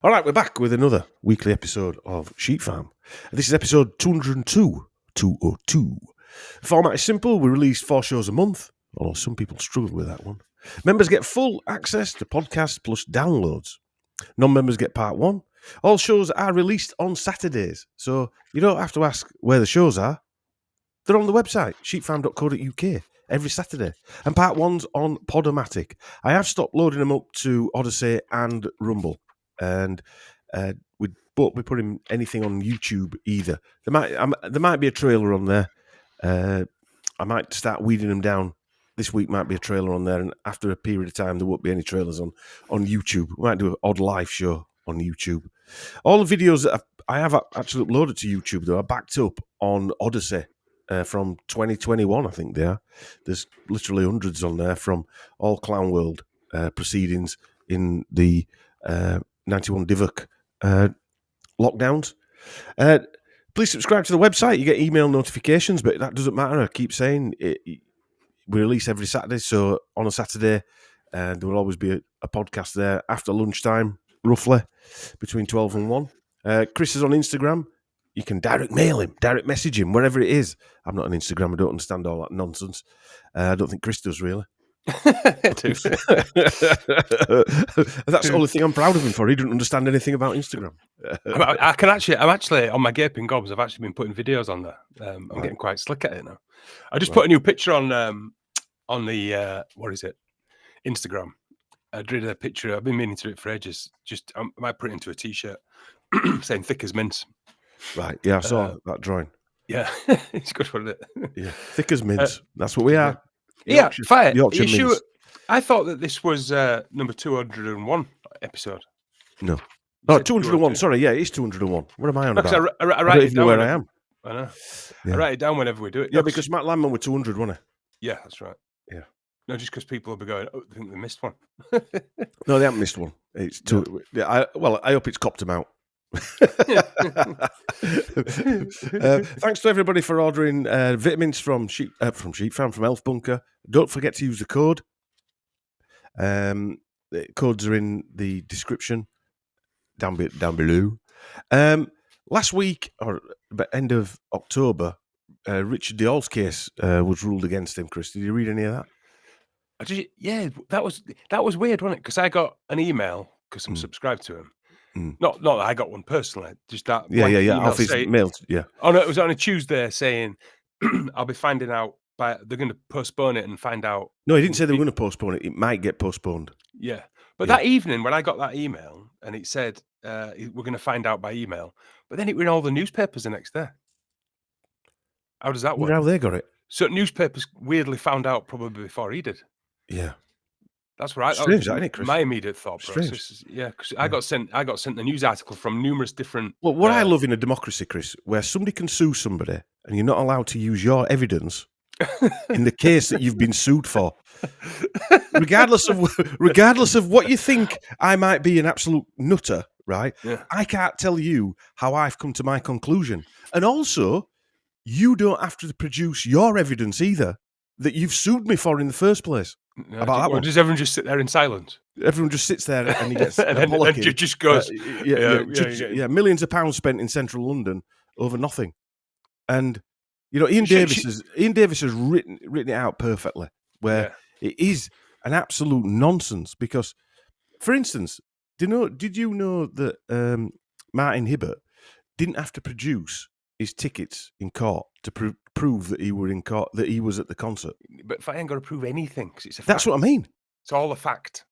All right, we're back with another weekly episode of Sheep Farm. This is episode 202. The format is simple. We release 4 shows a month, although some people struggle with that one. Members get full access to podcasts plus downloads. Non-members get part 1. All shows are released on Saturdays, so you don't have to ask where the shows are. They're on the website, sheepfarm.co.uk, every Saturday. And part 1's on Podomatic. I have stopped loading them up to Odyssey and Rumble. And we won't be putting anything on YouTube either. There might be a trailer on there. I might start weeding them down. This week might be a trailer on there, and after a period of time, there won't be any trailers on YouTube. We might do an odd live show on YouTube. All the videos that I have actually uploaded to YouTube, though, are backed up on Odyssey from 2021, I think they are. There's literally hundreds on there from all Clown World proceedings in the 91 Divok lockdowns. Please subscribe to the website. You get email notifications, but that doesn't matter. I keep saying we release every Saturday, so on a Saturday there will always be a podcast there after lunchtime, roughly between 12 and 1. Chris is on Instagram. You can direct mail him, direct message him, wherever it is. I'm not on Instagram. I don't understand all that nonsense. I don't think Chris does, really. That's the only thing I'm proud of him for. He didn't understand anything about Instagram. I'm actually on my gaping gobs. I've actually been putting videos on there. I'm getting quite slick at it now. I just put a new picture on the what is it, Instagram. I did a picture. I've been meaning to do it for ages. Just I might put it into a t-shirt saying "thick as mince." Right. Yeah, I saw that drawing. Yeah, it's good for it. Yeah, thick as mince. That's what we are. Yorkshire, fire. Yorkshire mince. Sure? I thought that this was number 201 episode. No. Oh, 201. Sorry, yeah, it's 201. What am I on about? I write it down where I am. I know. Yeah. I write it down whenever we do it. Yeah, because Matt Landman were 200, wasn't he? Yeah, that's right. Yeah. No, just because people will be going, oh, I think they missed one. No, they haven't missed one. It's two. Yeah, I hope it's copped them out. Thanks to everybody for ordering vitamins from Sheep Farm, from Elf Bunker. Don't forget to use the code. The codes are in the description down below. Last week, or end of October, Richard Deal's case was ruled against him. Chris, did you read any of that? That was weird, wasn't it? Because I got an email because I'm subscribed to him. Not that I got one personally, just that. Yeah. Off his mail, yeah. Oh no, it was on a Tuesday saying I'll be finding out they're going to postpone it and find out. No, he didn't say they were going to postpone it. It might get postponed. Yeah, but that evening when I got that email and it said we're going to find out by email, but then it was in all the newspapers the next day. How does that work? How they got it? So newspapers weirdly found out probably before he did. Yeah. That's right. Strange, isn't it, Chris? My immediate thought process. Yeah, because I got sent the news article from numerous different. Well, what I love in a democracy, Chris, where somebody can sue somebody and you're not allowed to use your evidence in the case that you've been sued for, regardless of what you think. I might be an absolute nutter, right? Yeah. I can't tell you how I've come to my conclusion, and also, you don't have to produce your evidence either that you've sued me for in the first place. No, about that one. Does everyone just sit there in silence? Everyone just sits there and he gets and then just goes. Millions of pounds spent in central London over nothing. And you know, Ian Davis has written it out perfectly, where it is an absolute nonsense. Because, for instance, did you know that Martin Hibbert didn't have to produce his tickets in court to prove that he were in court, that he was at the concert? But if I ain't got to prove anything, because it's a fact. That's what I mean. It's all a fact.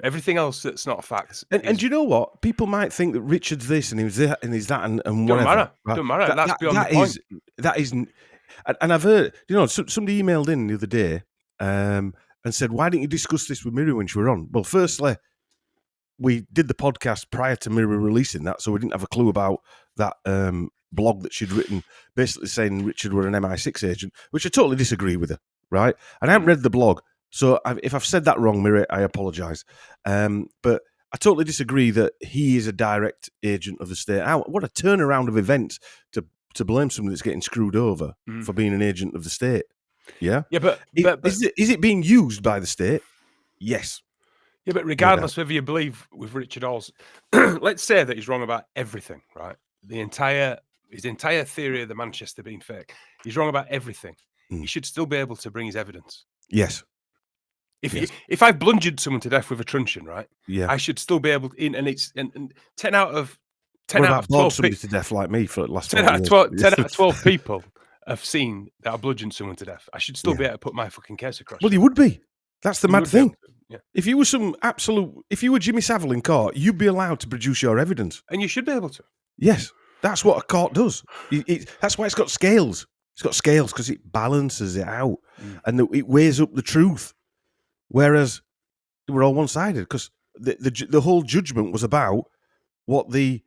Everything else that's not a fact. And you know what? People might think that Richard's this and he's that and he's that and whatever. Don't matter. That's beyond the point. That isn't. And I've heard, somebody emailed in the other day and said, "Why didn't you discuss this with Miri when she were on?" Well, firstly, we did the podcast prior to Miri releasing that, so we didn't have a clue about that blog that she'd written, basically saying Richard were an MI6 agent, which I totally disagree with her, right? And I haven't read the blog, so if I've said that wrong, Miri, I apologise. But I totally disagree that he is a direct agent of the state. What a turnaround of events to blame someone that's getting screwed over for being an agent of the state. Yeah? Yeah, but is it being used by the state? Yes. Yeah, but regardless whether you believe with Richard Hall's, let's say that he's wrong about everything, right? His entire theory of the Manchester being fake, he's wrong about everything. He should still be able to bring his evidence. Yes. If I've bludgeoned someone to death with a truncheon, right? Yeah. I should still be able to, and 10 out of 12 somebody people to death like me for the last 10 out of 12 people have seen that I bludgeoned someone to death. I should still be able to put my fucking case across. Well, you would be. That's the mad thing. Yeah. If you were Jimmy Savile in court, you'd be allowed to produce your evidence. And you should be able to. Yes. That's what a court does. That's why it's got scales. It's got scales because it balances it out and it weighs up the truth. Whereas we're all one-sided because the whole judgment was about what the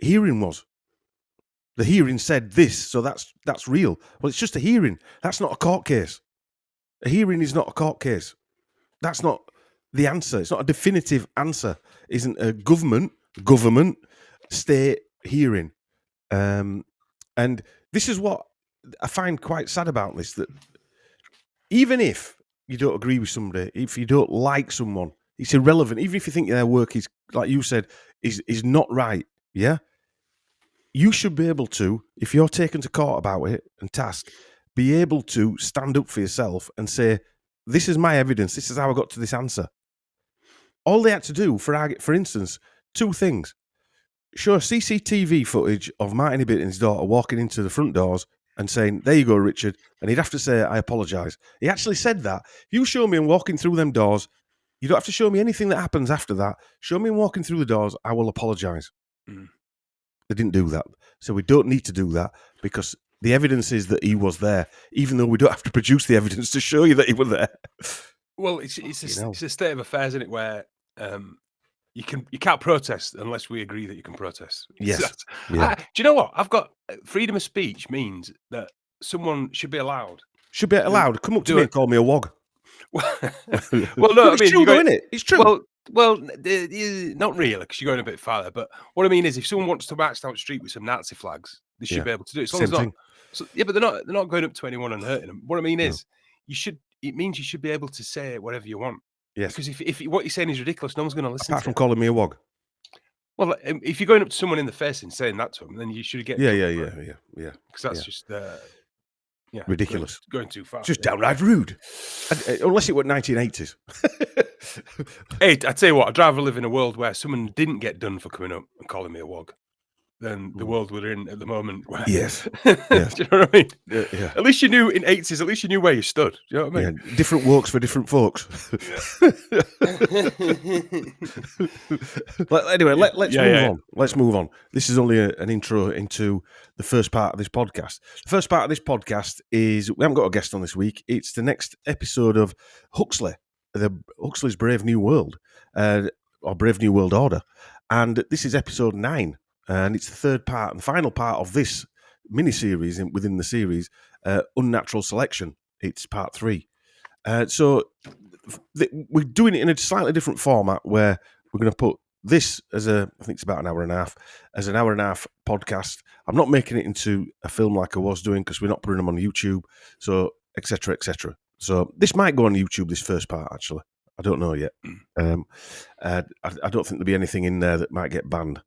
hearing was. The hearing said this, so that's real. Well, it's just a hearing. That's not a court case. A hearing is not a court case. That's not the answer. It's not a definitive answer. Isn't a government state hearing. And this is what I find quite sad about this, that even if you don't agree with somebody, if you don't like someone, it's irrelevant. Even if you think their work is, like you said, is not right, yeah? You should be able to, if you're taken to court about it and tasked, be able to stand up for yourself and say, this is my evidence, this is how I got to this answer. All they had to do, for instance, two things. Show CCTV footage of Martin Ibbott and his daughter walking into the front doors and saying, there you go, Richard. And he'd have to say, I apologise. He actually said that. If you show me him walking through them doors, you don't have to show me anything that happens after that. Show me him walking through the doors, I will apologise. They didn't do that. So we don't need to do that because the evidence is that he was there, even though we don't have to produce the evidence to show you that he was there. Well, it's a state of affairs, isn't it, where you can't protest unless we agree that you can protest. Yes. Do you know what? I've got freedom of speech means that someone should be allowed. Come up to me and call me a wog. Well, no, it's true, though, isn't it? It's true. Well, not really, because you're going a bit farther. But what I mean is, if someone wants to march down the street with some Nazi flags, they should be able to do it. As long as but they're not going up to anyone and hurting them. What I mean is, it means you should be able to say whatever you want. Yes. Because if what you're saying is ridiculous, no one's going to listen. Apart from calling me a wog. Well, if you're going up to someone in the face and saying that to them, then you should get yeah. Because that's just ridiculous, going too far. Just downright rude. Unless it were 1980s. Hey, I tell you what, I'd rather live in a world where someone didn't get done for coming up and calling me a wog than the world we're in at the moment. Where, yes. Do you know what I mean? Yeah. At least you knew in 80s. At least you knew where you stood. Do you know what I mean? Yeah. Different walks for different folks. Anyway, let's move on. Let's move on. This is only an intro into the first part of this podcast. The first part of this podcast is, we haven't got a guest on this week. It's the next episode of Huxley, Huxley's Brave New World, or Brave New World Order. And this is episode 9. And it's the third part and final part of this mini-series within the series, UnNatural Selection. It's part 3. So we're doing it in a slightly different format where we're going to put this as I think it's about an hour and a half, as an hour and a half podcast. I'm not making it into a film like I was doing because we're not putting them on YouTube, so et cetera, et cetera. So this might go on YouTube, this first part, actually. I don't know yet. I don't think there'll be anything in there that might get banned.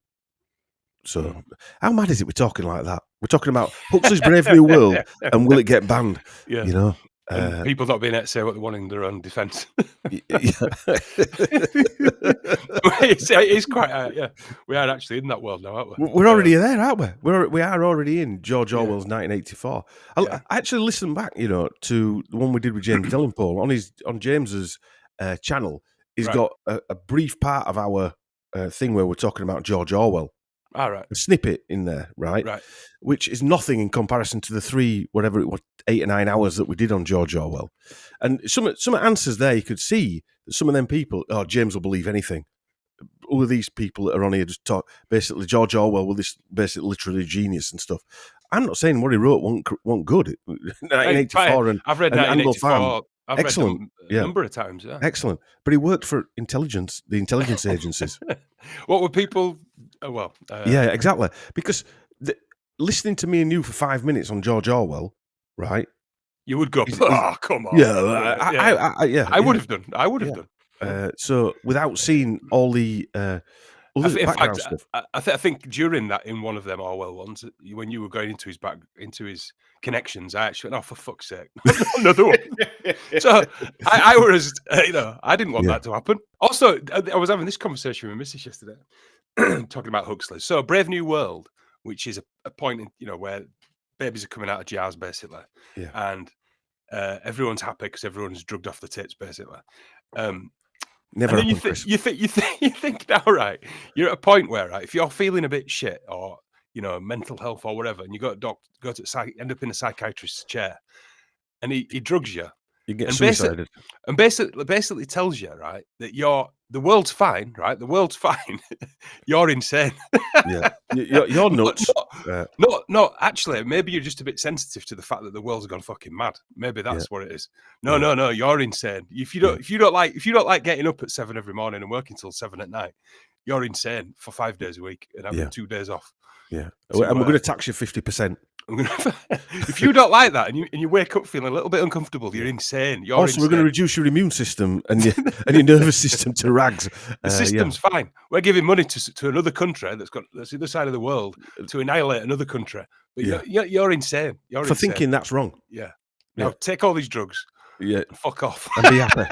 So how mad is it we're talking like that? We're talking about Huxley's Brave New World and will it get banned? Yeah. You know? And people not being able to say what they want in their own defence. It's quite, we are actually in that world now, aren't we? We're already there, aren't we? We are already in George Orwell's 1984. I actually listened back, to the one we did with James Dellenpole on James's channel. He's got a brief part of our thing where we're talking about George Orwell. All right. A snippet in there, right? Which is nothing in comparison to the 3, whatever it was, 8 or 9 hours that we did on George Orwell. And some answers there, you could see that some of them people, James will believe anything. All of these people that are on here just talk, basically, George Orwell was this basic literary genius and stuff. I'm not saying what he wrote wasn't good. 1984 and I've read 1984. I've excellent. Read them a number of times. Yeah. Excellent. But he worked for the intelligence agencies. What were people? Yeah, exactly. Because listening to me and you for 5 minutes on George Orwell, right? You would go, come on. Yeah, I would have done. I would have done. So without seeing all the other In background fact, stuff, I think during that, in one of them Orwell ones, when you were going into his connections, I actually went, "Oh, for fuck's sake, another one." So I was, I didn't want Yeah. that to happen. Also, I was having this conversation with Mrs. yesterday, talking about Huxley. So Brave New World, which is a point in, where babies are coming out of jars, basically, Yeah. and everyone's happy because everyone's drugged off the tits, basically. Never And then happened, Chris. you think now, right? You're at a point where, right, if you're feeling a bit shit or mental health or whatever, and you go to end up in a psychiatrist's chair, and he drugs you, You get and suicided. basically tells you, right, that the world's fine, right? The world's fine. You're insane. Yeah, you're nuts. No, actually, maybe you're just a bit sensitive to the fact that the world's gone fucking mad. Maybe Yeah. that's what it is. No, Yeah. no, you're insane. If you don't like getting up at 7 every morning and working till 7 at night, you're insane for 5 days a week and having 2 days off. Yeah, and we're going to tax you 50%. If you don't like that and you wake up feeling a little bit uncomfortable, you're insane. You're also, insane. we're going to reduce your immune system and your nervous system to rags. The system's fine. We're giving money to another country that's the other side of the world to annihilate another country. But you're insane. You're for insane. thinking that's wrong. Yeah. Now take all these drugs. Yeah, and fuck off and be happy.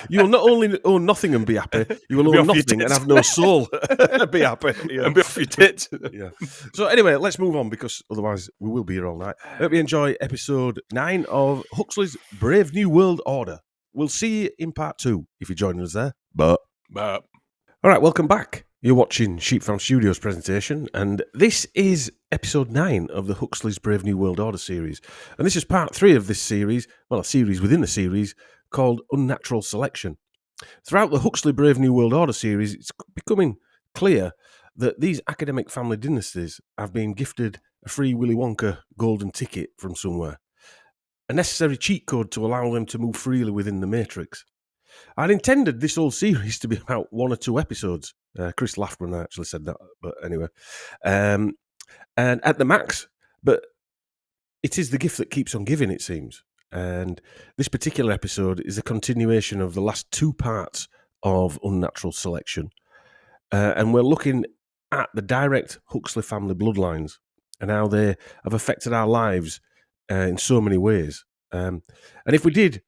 You will not only own nothing and be happy, you will own nothing and have no soul. Be happy and be off your tits. Yeah. So anyway, let's move on because otherwise we will be here all night. Hope you enjoy episode 9 of Huxley's Brave New World Order. We'll see you in part 2 if you're joining us there. But all right, welcome back. You're watching Sheep Farm Studios presentation, and this is episode 9 of the Huxley's Brave New World Order series. And this is part 3 of this series, well, a series within a series called UnNatural Selection. Throughout the Huxley Brave New World Order series, it's becoming clear that these academic family dynasties have been gifted a free Willy Wonka golden ticket from somewhere, a necessary cheat code to allow them to move freely within the Matrix. I'd intended this whole series to be about 1 or 2 episodes. Chris laughed when I actually said that, but anyway. And at the max, but it is the gift that keeps on giving, it seems. And this particular episode is a continuation of the last 2 parts of UnNatural Selection. And we're looking at the direct Huxley family bloodlines and how they have affected our lives in so many ways. And if we did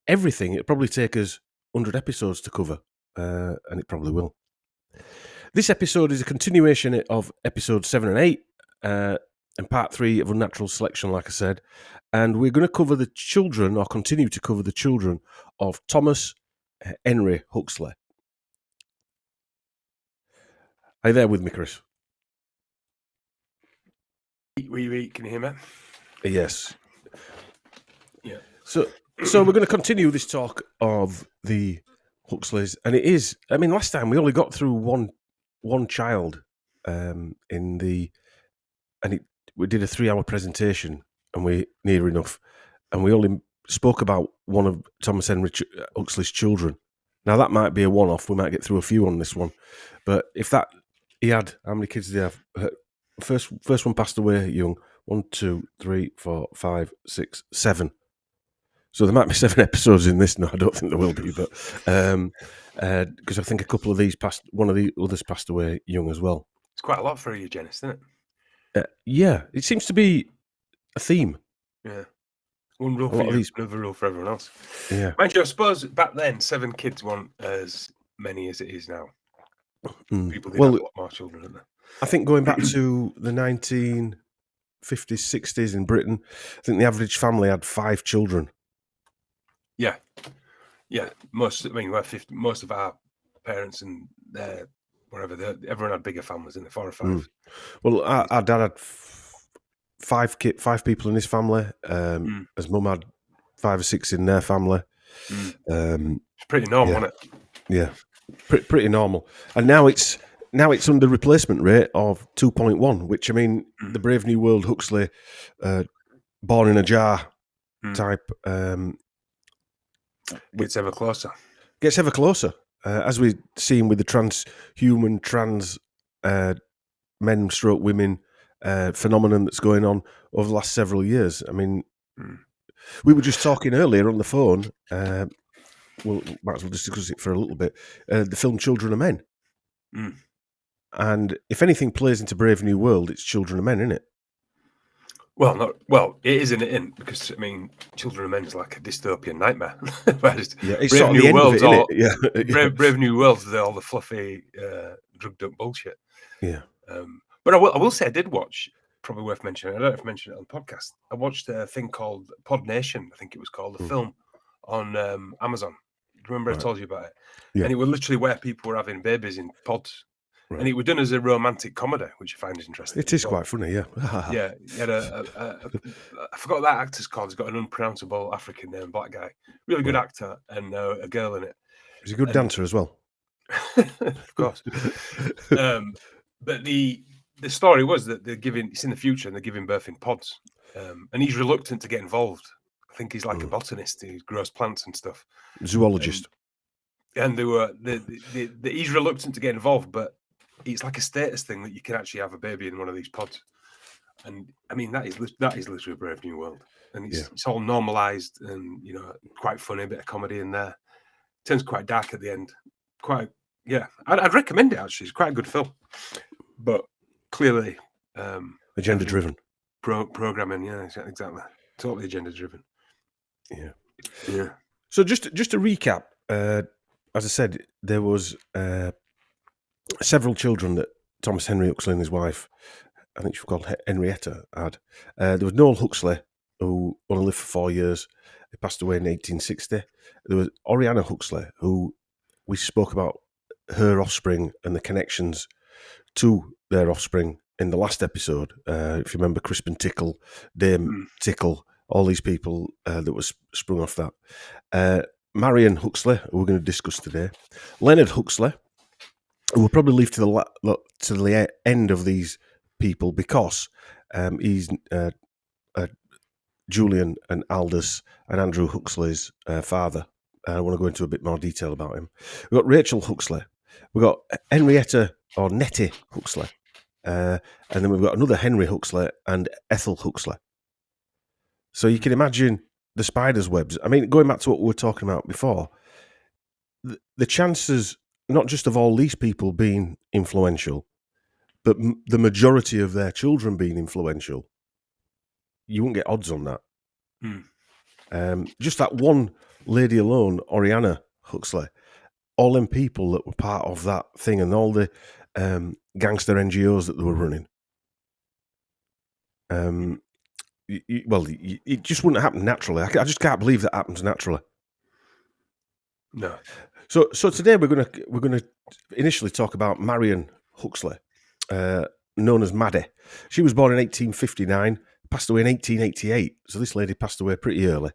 everything, it'd probably take us 100 episodes to cover, and it probably will. This episode is a continuation of episodes 7 and 8, and part 3 of UnNatural Selection, like I said. And we're going to cover the children, or continue to cover the children, of Thomas Henry Huxley. Are you there with me, Chris? Wee, can you hear me? Yes. Yeah. So we're going to continue this talk of the Huxleys, and it is. I mean, last time we only got through one child we did a 3-hour presentation, and we near enough, and we only spoke about one of Thomas Henry Huxley's children. Now that might be a one-off. We might get through a few on this one, but if that he had, how many kids did he have? First one passed away young. 1, 2, 3, 4, 5, 6, 7. So there might be 7 episodes in this. No, I don't think there will be, but because I think a couple of these one of the others passed away young as well. It's quite a lot for a eugenist, isn't it? Yeah, it seems to be a theme. Yeah. One rule for you, another rule for everyone else. Yeah. Mind you, I suppose back then, 7 kids weren't as many as it is now. People did have a lot more children, didn't they? I think going back to the 1950s, 60s in Britain, I think the average family had 5 children. Yeah. Most of our parents and everyone had bigger families, in the 4 or 5. Well, our dad had 5 people in his family. His mum had 5 or 6 in their family. It's pretty normal, isn't it? Yeah, pretty normal. And now it's under replacement rate of 2.1, which, I mean, the Brave New World Huxley, born in a jar type. Gets ever closer. As we've seen with the trans men/women phenomenon that's going on over the last several years. I mean, we were just talking earlier on the phone well, might as well discuss it for a little bit. The film Children of Men. Mm. And if anything plays into Brave New World, it's Children of Men, isn't it? Well, it is in it in because I mean, Children of Men is like a dystopian nightmare. Whereas Yeah, it's Brave sort of New the end of World's it, isn't all it? Yeah, Brave New World's all the fluffy, drugged up bullshit. yeah. But I will say I did watch. Probably worth mentioning. I don't know if I mentioned it on the podcast. I watched a thing called Pod Nation. I think it was called the film on Amazon. Remember I told you about it? Yeah. And it was literally where people were having babies in pods. Right. And it was done as a romantic comedy, which I find interesting. It is quite funny, yeah. Yeah, he had I forgot that actor's called. He's got an unpronounceable African name, black guy, really good actor, and a girl in it. He's a good dancer as well. Of course. But the story was that it's in the future and they're giving birth in pods, and he's reluctant to get involved. I think he's like a botanist. He grows plants and stuff. Zoologist. And they were he's reluctant to get involved, but it's like a status thing that you can actually have a baby in one of these pods. And I mean that is literally a Brave New World, and it's all normalized and quite funny, a bit of comedy in there. Turns quite dark at the end. I'd recommend it actually. It's quite a good film, but clearly agenda driven. Programming, yeah, exactly, totally agenda driven. Yeah. So just to recap, as I said, there was several children that Thomas Henry Huxley and his wife, I think she was called Henrietta, had. There was Noel Huxley, who only lived for 4 years. He passed away in 1860. There was Oriana Huxley, who we spoke about her offspring and the connections to their offspring in the last episode. If you remember, Crispin Tickle, Dame Tickle, all these people that was sprung off that. Marion Huxley, who we're going to discuss today. Leonard Huxley, who we'll probably leave to the end of these people because he's Julian and Aldous and Andrew Huxley's father. I want to go into a bit more detail about him. We've got Rachel Huxley. We've got Henrietta or Nettie Huxley. And then we've got another Henry Huxley and Ethel Huxley. So you can imagine the spider's webs. I mean, going back to what we were talking about before, the chances, not just of all these people being influential, but the majority of their children being influential, you won't get odds on that. Just that one lady alone, Oriana Huxley, all them people that were part of that thing and all the gangster NGOs that they were running. It just wouldn't happen naturally. I just can't believe that happens naturally. No. So today we're gonna initially talk about Marion Huxley, known as Maddie. She was born in 1859, passed away in 1888. So this lady passed away pretty early.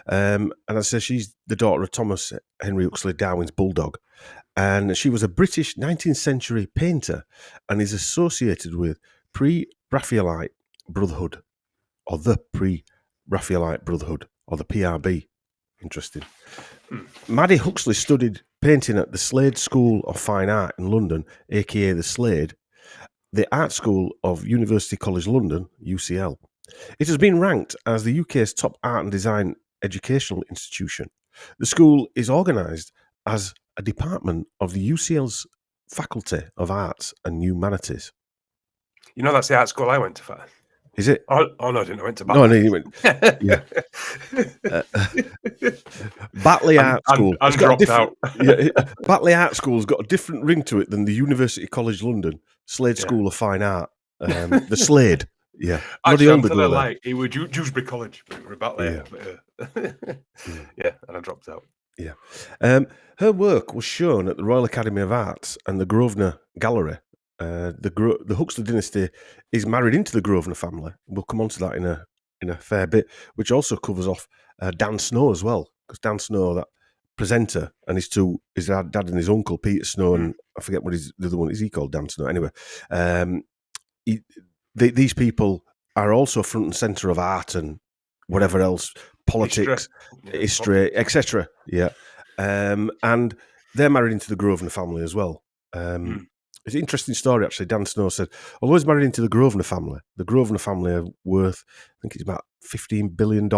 And as I say, she's the daughter of Thomas Henry Huxley, Darwin's bulldog. And she was a British 19th century painter and is associated with Pre-Raphaelite Brotherhood, or the Pre-Raphaelite Brotherhood, or the PRB. Interesting. Maddie Huxley studied painting at the Slade School of Fine Art in London, aka the Slade, the Art School of University College London, UCL. It has been ranked as the UK's top art and design educational institution. The school is organised as a department of the UCL's Faculty of Arts and Humanities. You know, that's the art school I went to. Is it? Oh no, I didn't. I went to Batley. No, you went. Yeah. Batley Art School. And dropped out. Batley Art School's got a different ring to it than the University College London Slade School of Fine Art. The Slade. Yeah. Actually, I'm telling like it was Dewsbury College, but it was Batley. Yeah, and I dropped out. Yeah. Her work was shown at the Royal Academy of Arts and the Grosvenor Gallery. The Huxley dynasty is married into the Grosvenor family. We'll come on to that in a fair bit, which also covers off Dan Snow as well, because Dan Snow, that presenter, and his dad and his uncle Peter Snow, and I forget what the other one is. He called Dan Snow anyway. These people are also front and center of art and whatever else, politics, history, etc. Yeah, and they're married into the Grosvenor family as well. It's an interesting story, actually. Dan Snow said, although he's married into the Grosvenor family are worth, I think it's about $15 billion.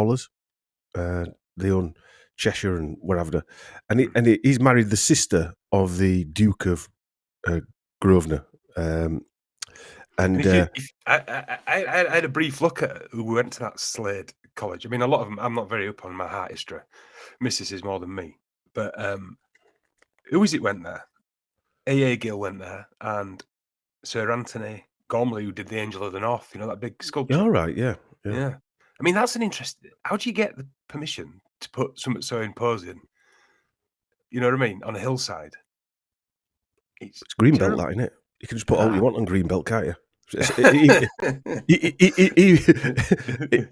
They own Cheshire and wherever. And he's married the sister of the Duke of Grosvenor. And I had a brief look at who went to that Slade College. I mean, a lot of them, I'm not very up on my heart history. Mrs. is more than me. But who is it went there? A.A. Gill went there, and Sir Anthony Gormley, who did the Angel of the North, you know, that big sculpture. All right, yeah. I mean, that's an interesting. How do you get the permission to put something so imposing, you know what I mean, on a hillside? It's Greenbelt, that, isn't it? You can just put all you want on Greenbelt, can't you?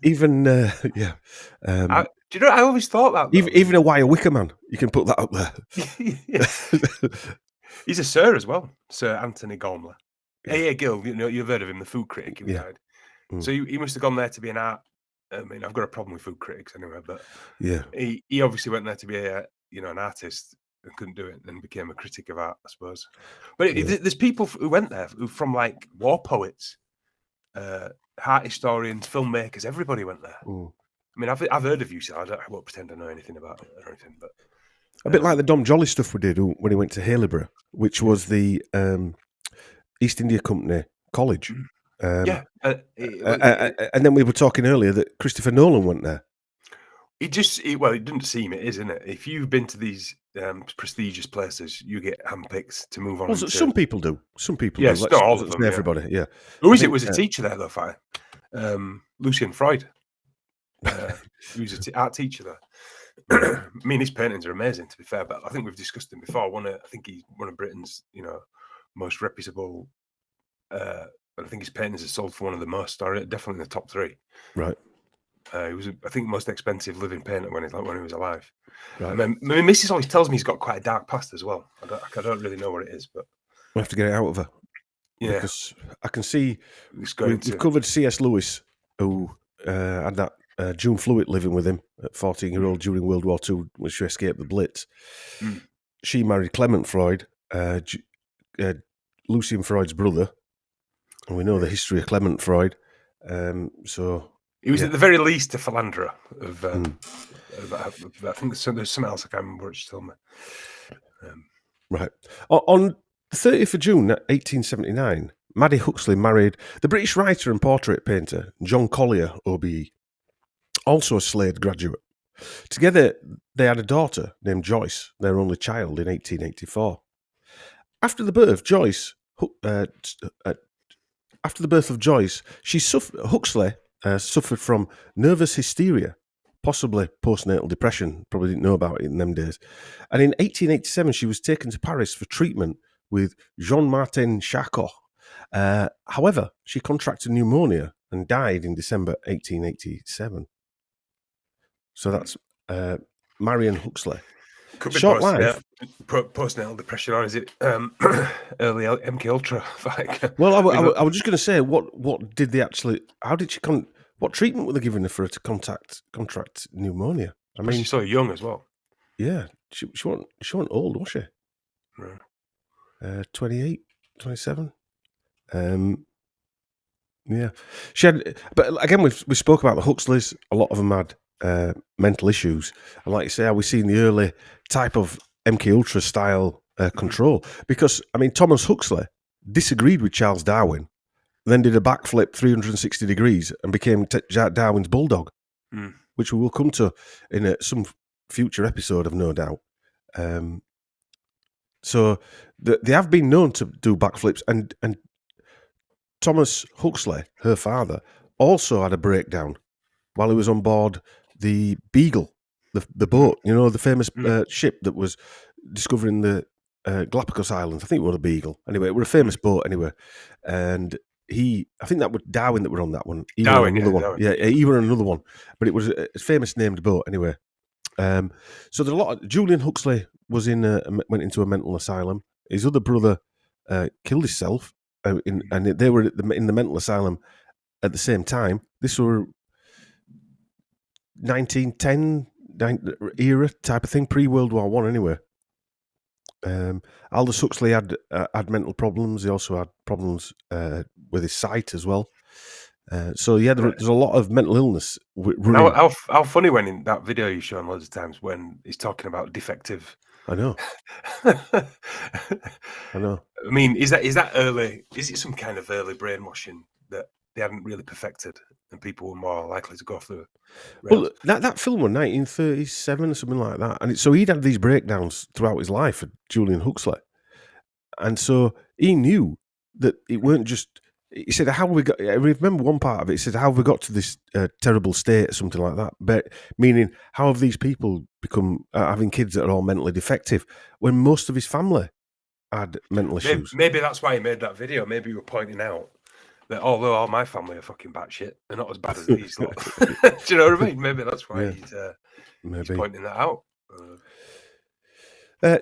Even yeah. Do you know? I always thought that. Even a wire wicker man, you can put that up there. He's a sir as well, Sir Anthony Gormley. A.A. Gill, you know, you've heard of him, the food critic who died. So he must have gone there to be an art. I mean, I've got a problem with food critics anyway, but he obviously went there to be an artist and couldn't do it, and became a critic of art, I suppose. But there's people who went there who from like war poets, art historians, filmmakers. Everybody went there. I mean, I've heard of you, so I won't pretend I know anything about it or anything. But a bit like the Dom Jolly stuff we did when he went to Haileybury, which was the East India Company College. And then we were talking earlier that Christopher Nolan went there. It doesn't seem it is, isn't it? If you've been to these prestigious places, you get handpicked to move on. Well, some people do. Some people do. Not all of them. Everybody, yeah. Who is it? Was a teacher there, though, Fi? Lucian Freud. He was an art teacher there. I mean, his paintings are amazing, to be fair, but I think we've discussed him before. I think he's one of Britain's, most reputable. I think his paintings are sold for one of the most, or definitely in the top 3. Right. He was, I think, the most expensive living painter when he was alive. Right. I mean, Mrs. always tells me he's got quite a dark past as well. I don't really know what it is, but we have to get it out of her. Yeah, because I can see we've covered C.S. Lewis, who had that June Fluitt living with him at 14-year-old during World War II, when she escaped the Blitz. She married Clement Freud, Lucian Freud's brother, and we know the history of Clement Freud. So he was at the very least a philanderer of. I think there's something else I can't remember what she told me. Right. On the 30th of June 1879, Maddie Huxley married the British writer and portrait painter John Collier, OBE, also a Slade graduate. Together, they had a daughter named Joyce, their only child, in 1884. After the birth of Joyce, Huxley suffered from nervous hysteria, possibly postnatal depression. Probably didn't know about it in them days. And in 1887, she was taken to Paris for treatment with Jean-Martin Charcot. However, she contracted pneumonia and died in December 1887. So that's Marion Huxley. Could be Short life. Postnatal depression, or is it early MK Ultra? Well, I was just going to say, what did they actually? How did she? What treatment were they giving her for her to contract pneumonia? I mean, she's so young as well. Yeah, she wasn't old, was she? No. 28, 27. Yeah, she had. But again, we spoke about the Huxleys. A lot of them had mental issues, and like you say, we seen the early type of MK Ultra style control. Because I mean, Thomas Huxley disagreed with Charles Darwin, then did a backflip 360 degrees and became Darwin's bulldog, which we will come to in some future episode, I've no doubt. So they have been known to do backflips, and Thomas Huxley, her father, also had a breakdown while he was on board the Beagle, the boat, the famous ship that was discovering the Galapagos Islands. I think it was a Beagle. Anyway, it was a famous boat anyway. And I think that was Darwin that were on that one. Darwin. Yeah, he were on another one. But it was a famous named boat anyway. So there's a lot. Julian Huxley was went into a mental asylum. His other brother killed himself, and they were in the mental asylum at the same time. This were 1910 era type of thing, pre-World War I anyway. Aldous Huxley had mental problems. He also had problems with his sight as well. So yeah, there's a lot of mental illness And running. how funny when in that video you've shown loads of times when he's talking about defective. I know. I I know. mean, is that early? Is it some kind of early brainwashing that they hadn't really perfected, and people were more likely to go off the rails? Well, that film was 1937 or something like that, and so he'd had these breakdowns throughout his life, Julian Huxley, and so he knew that it weren't just. He said, "How have we got?" I remember one part of it. He said, "How have we got to this terrible state?" or something like that. But meaning, how have these people become having kids that are all mentally defective when most of his family had mental issues? Maybe that's why he made that video. Maybe you were pointing out that although all my family are fucking batshit, they're not as bad as these lot. Do you know what I mean? Maybe that's why Yeah, he's pointing that out.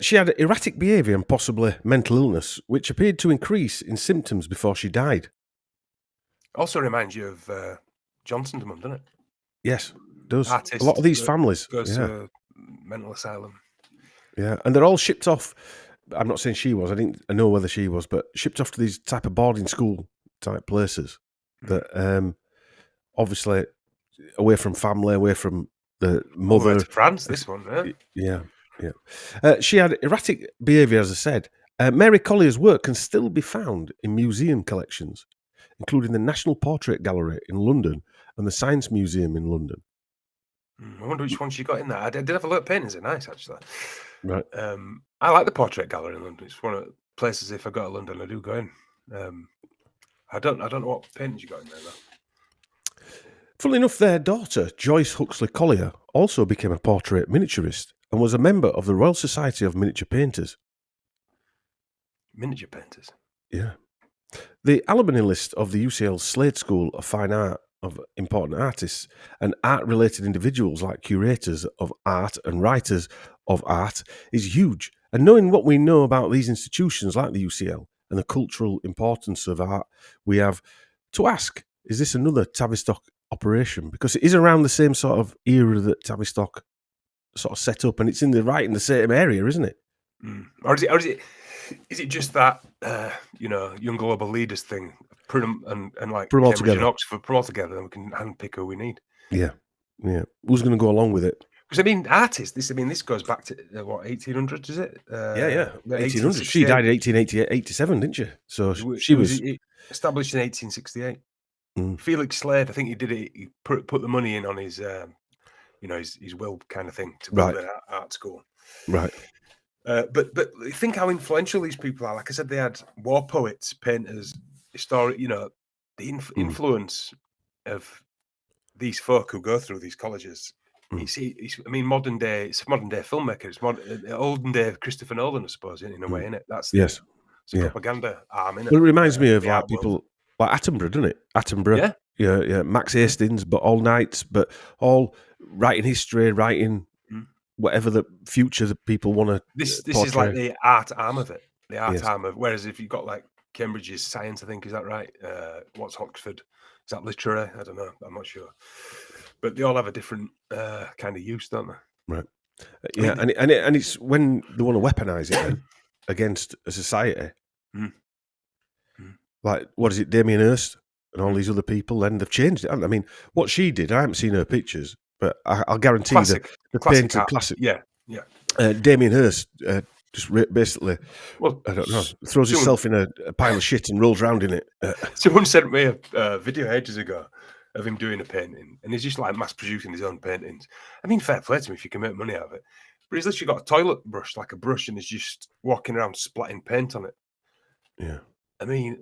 She had erratic behaviour and possibly mental illness, which appeared to increase in symptoms before she died. Also reminds you of Johnson's mum, doesn't it? Yes, does. Artist A lot of these that families. goes Yeah, to a mental asylum. yeah. And they're all shipped off. I'm not saying she was. I didn't know whether she was, but shipped off to these type of boarding school type places that obviously away from family, away from the All the way mother. to France, this one, yeah. Yeah. She had erratic behaviour, as I said. Mary Collier's work can still be found in museum collections, including the National Portrait Gallery in London and the Science Museum in London. I wonder which one she got in there. I did have a look at paintings, they're nice actually. Right. I like the Portrait Gallery in London. It's one of the places, if I go to London, I do go in. I don't know what paintings you got in there though. Funnily enough, their daughter, Joyce Huxley Collier, also became a portrait miniaturist and was a member of the Royal Society of Miniature Painters. Miniature painters. Yeah. The alumni list of the UCL Slade School of Fine Art of important artists and art-related individuals like curators of art and writers of art is huge. And knowing what we know about these institutions like the UCL and the cultural importance of art, we have to ask, is this another Tavistock operation? Because it is around the same sort of era that Tavistock sort of set up, and it's in the same area, isn't it? Or is it just that young global leaders thing? Put them and like Put 'em all Cambridge and together. Oxford, put them all together, and we can handpick who we need. Yeah. Who's going to go along with it? Because I mean, artists. This goes back to what 1800s, is it? Yeah. 1800. She died in 1887, didn't she? So she was established in 1868. Felix Slade, I think he did it. He put the money in on his, his will kind of thing to build an art school. Right. But think how influential these people are. Like I said, they had war poets, painters, historic. The influence of these folk who go through these colleges. Modern day. It's modern day filmmakers. Olden day Christopher Nolan, I suppose, in a way, isn't it? That's yes. It's a propaganda arm, isn't it? Well, it reminds me of like people world. like Attenborough, doesn't it? Attenborough. Yeah. Max Hastings, but all nights, but all writing history, writing whatever the future that people want to. This is like the art arm of it. The art arm of. Whereas if you've got like Cambridge's science, I think, is that right? What's Oxford? Is that literary? I don't know. I'm not sure. But they all have a different kind of use, don't they? Right. Yeah, and it's when they want to weaponize it then against a society. Like, what is it, Damien Hirst and all these other people? Then they've changed it. I mean, what she did, I haven't seen her pictures, but I'll guarantee that the painter classic. Yeah. Damien Hirst just basically, I don't know, throws himself in a pile of shit and rolls around in it. Someone sent me a video ages ago of him doing a painting, and he's just like mass producing his own paintings. I mean, fair play to him if you can make money out of it. But he's literally got a toilet brush, like a brush, and he's just walking around splatting paint on it. Yeah. I mean,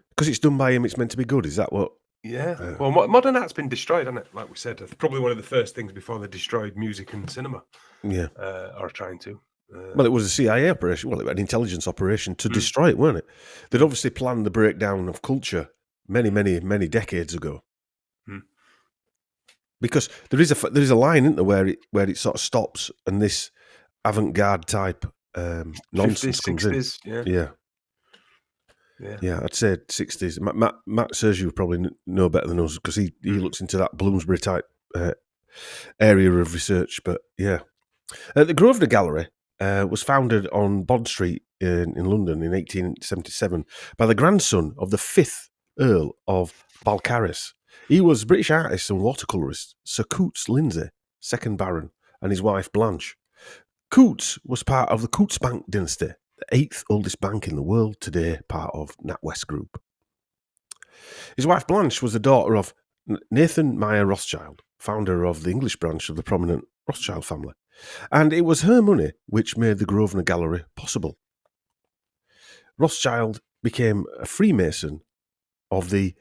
because it's done by him, it's meant to be good. Is that what? Yeah. Well, modern art's been destroyed, hasn't it? Like we said, it's probably one of the first things before they destroyed music and cinema. Yeah. Or trying to. Well, it was a CIA operation. Well, an intelligence operation to destroy it, weren't it? They'd obviously planned the breakdown of culture many, many, many decades ago. Because there is a line, isn't there, where it sort of stops and this avant-garde type nonsense 50s, comes 60s, in. Yeah, I'd say 60s. Matt Sergio would probably know better than us because he looks into that Bloomsbury type area of research. But yeah, the Grosvenor Gallery was founded on Bond Street in London in 1877 by the grandson of the 5th Earl of Balcarres. He was British artist and watercolourist Sir Coutts Lindsay, 2nd Baron, and his wife Blanche. Coutts was part of the Coutts Bank dynasty, the 8th oldest bank in the world, today part of NatWest Group. His wife Blanche was the daughter of Nathan Meyer Rothschild, founder of the English branch of the prominent Rothschild family, and it was her money which made the Grosvenor Gallery possible. Rothschild became a Freemason of the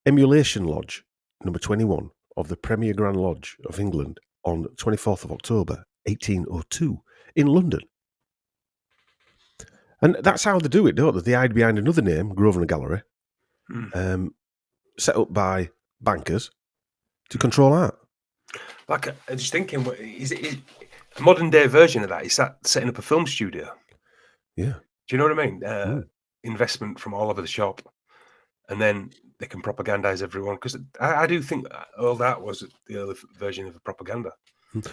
Emulation Lodge, number 21, of the Premier Grand Lodge of England on 24th of October 1802 in London. And that's how they do it, don't they? They hide behind another name, Grosvenor Gallery, set up by bankers to control art. Like, I'm just thinking, is it a modern day version of that? Is that setting up a film studio? Yeah. Do you know what I mean? Investment from all over the shop, and then they can propagandize everyone. Because I do think all that was the early version of a propaganda.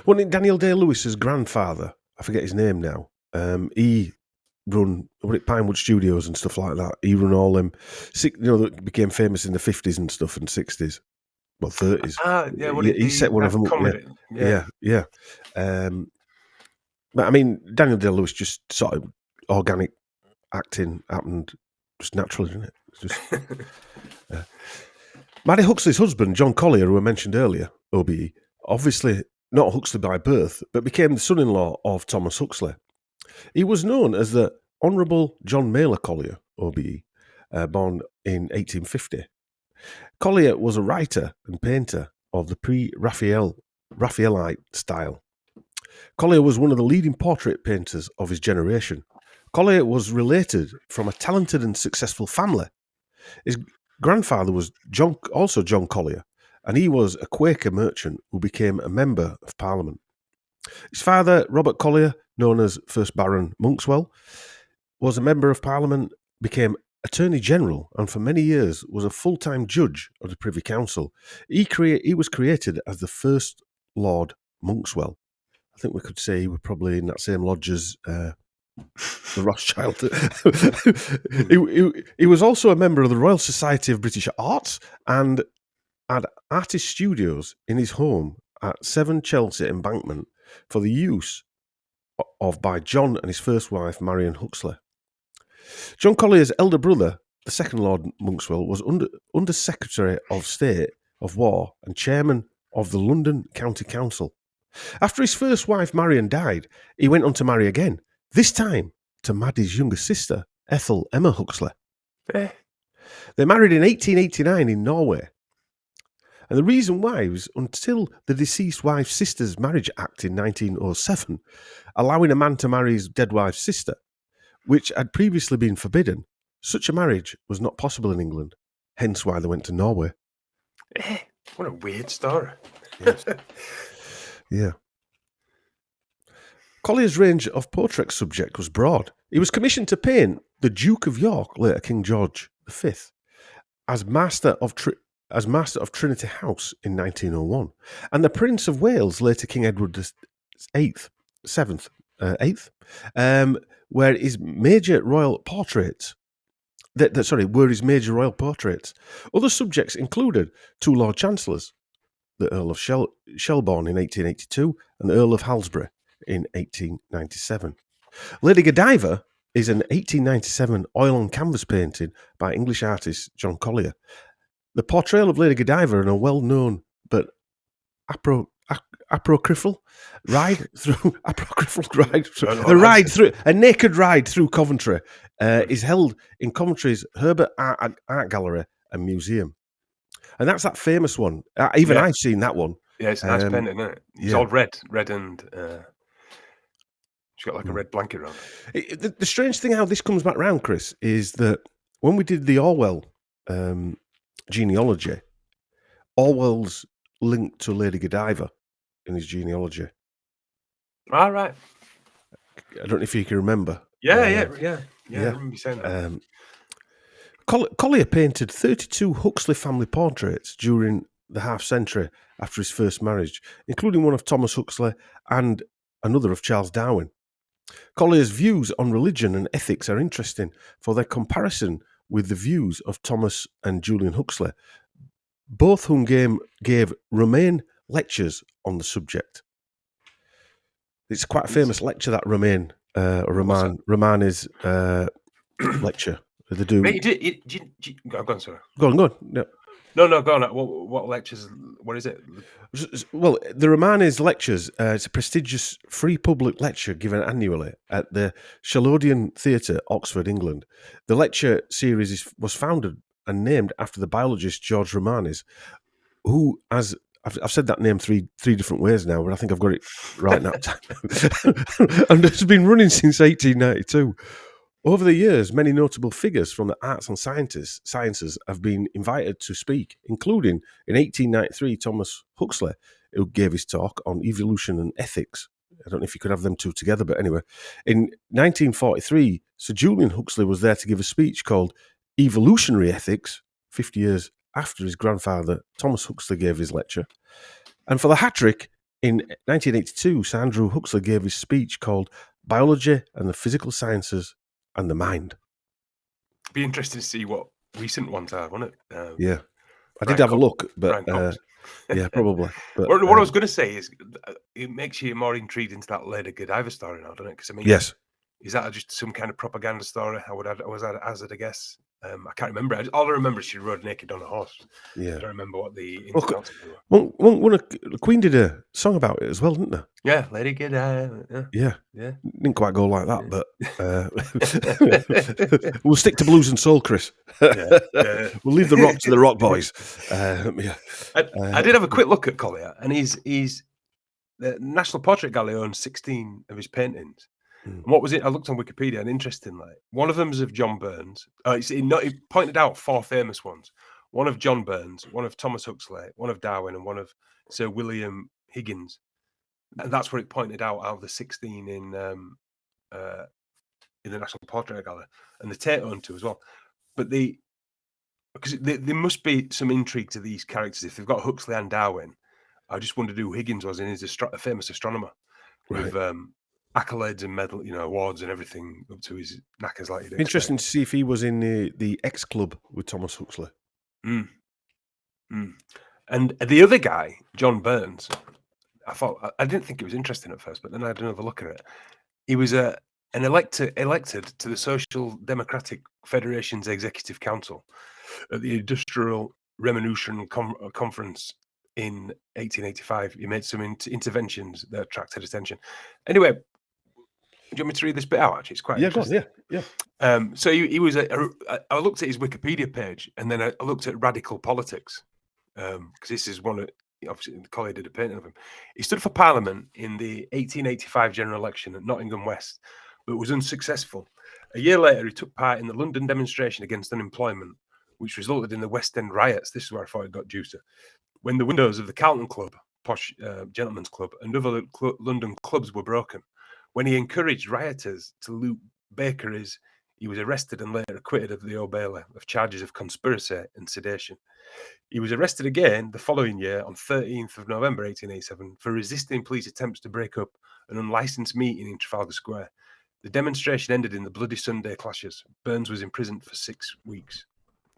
Well, Daniel Day-Lewis's grandfather, I forget his name now, he run Pinewood Studios and stuff like that. He run all them, that became famous in the 50s and stuff and 60s, well 30s. He set one of them comedy. up. Yeah. But I mean, Daniel Day-Lewis just sort of organic acting happened just naturally, didn't it? It's just, Maddie Huxley's husband, John Collier, who I mentioned earlier, OBE, obviously not Huxley by birth, but became the son-in-law of Thomas Huxley. He was known as the Honourable John Mailer Collier, OBE, born in 1850. Collier was a writer and painter of the pre-Raphaelite style. Collier was one of the leading portrait painters of his generation. Collier was related from a talented and successful family. His grandfather was John Collier, and he was a Quaker merchant who became a member of Parliament. His father, Robert Collier, known as 1st Baron Monkswell, was a member of Parliament, became Attorney General, and for many years was a full-time judge of the Privy Council. He was created as the 1st Lord Monkswell. I think we could say he was probably in that same lodge as the Rothschild. He was also a member of the Royal Society of British Arts and had artist studios in his home at 7 Chelsea Embankment for the use of by John and his first wife, Marion Huxley. John Collier's elder brother, the 2nd Lord Monkswell, was Under Secretary of State of War and Chairman of the London County Council. After his first wife, Marion, died, he went on to marry again, this time to Maddie's younger sister, Ethel Emma Huxley. They married in 1889 in Norway. And the reason why was until the deceased wife's sister's Marriage Act in 1907, allowing a man to marry his dead wife's sister, which had previously been forbidden, such a marriage was not possible in England, hence why they went to Norway. What a weird story. Yes. Yeah. Collier's range of portrait subject was broad. He was commissioned to paint the Duke of York, later King George V, as Master of Trinity House in 1901, and the Prince of Wales, later King Edward VIII, where his major royal portraits. Were his major royal portraits. Other subjects included 2 Lord Chancellors, the Earl of Shelbourne in 1882 and the Earl of Halsbury in 1897. Lady Godiva is an 1897 oil on canvas painting by English artist John Collier. The portrayal of Lady Godiva in a well-known but apocryphal ride through a naked ride through Coventry is held in Coventry's Herbert Art Gallery and Museum. And that's that famous one. I've seen that one. Yeah, it's a nice painting, isn't it? It's all red and she's got like a red blanket around it. The strange thing how this comes back round, Chris, is that when we did the Orwell genealogy, Orwell's linked to Lady Godiva in his genealogy. All right. I don't know if you can remember. Yeah. I remember you saying that. Collier painted 32 Huxley family portraits during the half-century after his first marriage, including one of Thomas Huxley and another of Charles Darwin. Collier's views on religion and ethics are interesting for their comparison with the views of Thomas and Julian Huxley, both whom gave Romain lectures on the subject. It's quite a famous lecture, that Romain is lecture. They do. Mate, go on, sorry. Go on. Yeah. No, go on. What lectures? What is it? Well, the Romanes lectures, it's a prestigious free public lecture given annually at the Shalodian Theatre, Oxford, England. The lecture series was founded and named after the biologist George Romanes, who, as I've said that name three different ways now, but I think I've got it right now. And it's been running since 1892. Over the years, many notable figures from the arts and sciences have been invited to speak, including in 1893 Thomas Huxley, who gave his talk on evolution and ethics. I don't know if you could have them two together, but anyway. In 1943, Sir Julian Huxley was there to give a speech called Evolutionary Ethics, 50 years after his grandfather Thomas Huxley gave his lecture. And for the hat-trick, in 1982, Sir Andrew Huxley gave his speech called Biology and the Physical Sciences and the Mind. Be interesting to see what recent ones are, won't it? Yeah, I did have a look, but yeah, probably. But what I was going to say is, it makes you more intrigued into that Lady Godiva story now, doesn't it? Because I mean, yes, is that just some kind of propaganda story? I was hazard a guess. I can't remember. All I remember is she rode naked on a horse. Yeah, I don't remember what the well, the Queen did a song about it as well, didn't they? Yeah, Lady Godiva. Yeah. Didn't quite go like that, but we'll stick to blues and soul, Chris. We'll leave the rock to the rock boys. I did have a quick look at Collier, and he's the National Portrait Gallery owns 16 of his paintings. And what was it? I looked on Wikipedia, and interestingly, one of them is of John Burns. He pointed out 4 famous ones: one of John Burns, one of Thomas Huxley, one of Darwin, and one of Sir William Higgins. And that's what it pointed out of the 16 in the National Portrait Gallery, and the Tate owned 2 as well. But because there must be some intrigue to these characters. If they've got Huxley and Darwin, I just wondered who Higgins was, and he's a famous astronomer with accolades and medal, awards and everything up to his knackers. Like interesting to see if he was in the X Club with Thomas Huxley. And the other guy, John Burns, I didn't think it was interesting at first, but then I had another look at it. He was an elected to the Social Democratic Federation's Executive Council at the Industrial Revolution Conference in 1885. He made some interventions that attracted attention. Anyway, do you want me to read this bit out? Actually, it's quite interesting. Yeah. So he was. I looked at his Wikipedia page, and then I looked at Radical Politics, because this is one of. Obviously, Collier did a painting of him. He stood for Parliament in the 1885 general election at Nottingham West, but was unsuccessful. A year later, he took part in the London demonstration against unemployment, which resulted in the West End riots. This is where I thought it got juicy. When the windows of the Carlton Club, posh gentlemen's club, and other London clubs were broken. When he encouraged rioters to loot bakeries, he was arrested and later acquitted of the Old Bailey of charges of conspiracy and sedition. He was arrested again the following year on 13th of November 1887 for resisting police attempts to break up an unlicensed meeting in Trafalgar Square. The demonstration ended in the Bloody Sunday clashes. Burns was imprisoned for 6 weeks.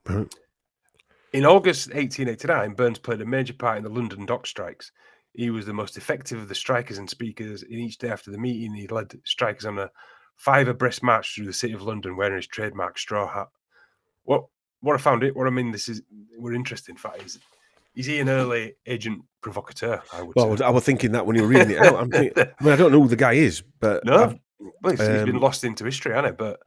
In August 1889, Burns played a major part in the London dock strikes. He was the most effective of the strikers and speakers. In each day after the meeting, he led strikers on a 5 abreast march through the city of London wearing his trademark straw hat. We're interested in fact is he an early agent provocateur? I was thinking that when you were reading it out. I don't know who the guy is, but he's been lost into history, hasn't he? But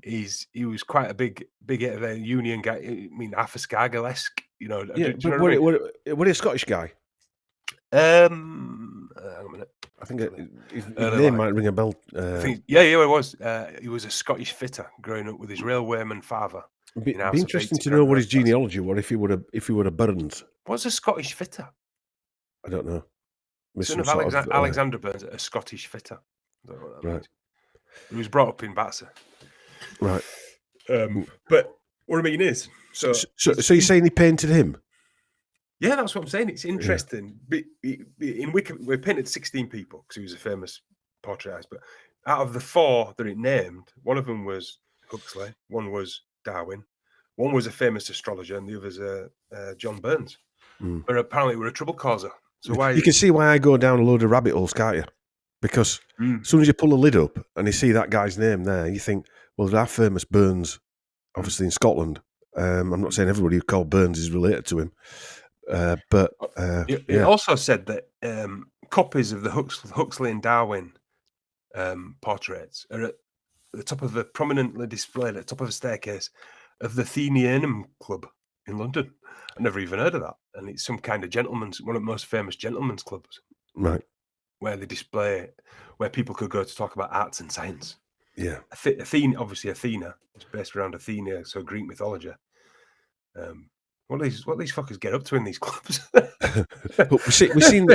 he was quite a big union guy. I mean, Arthur Scargill-esque, What a Scottish guy. Hang on a minute. I think his name might ring a bell. He was. He was a Scottish fitter growing up with his railwayman father. Be interesting to know what his genealogy was if he would have Burns. What's a Scottish fitter? I don't know. Son of Alexander Burns, a Scottish fitter. I don't know what that means. He was brought up in Battersea. Right. But what I mean is, so you're saying he painted him? Yeah, that's what I'm saying. It's interesting. In we painted 16 people because he was a famous portraitist. But out of the 4 that it named, one of them was Huxley, one was Darwin, One was a famous astrologer, and the other's John Burns. But apparently, we're a trouble causer. So why? You can see why I go down a load of rabbit holes, can't you? Because as soon as you pull the lid up and you see that guy's name there, you think, well, there are famous Burns, obviously in Scotland. I'm not saying everybody who called Burns is related to him, but it also said that copies of the Huxley and Darwin portraits are at the top of prominently displayed at the top of a staircase of the Athenaeum Club in London. I never even heard of that, and it's some kind of one of the most famous gentlemen's clubs, right? Where they display, where people could go to talk about arts and science. Yeah, Athena, obviously Athena, it's based around Athena, so Greek mythology. What these fuckers get up to in these clubs? But we've seen.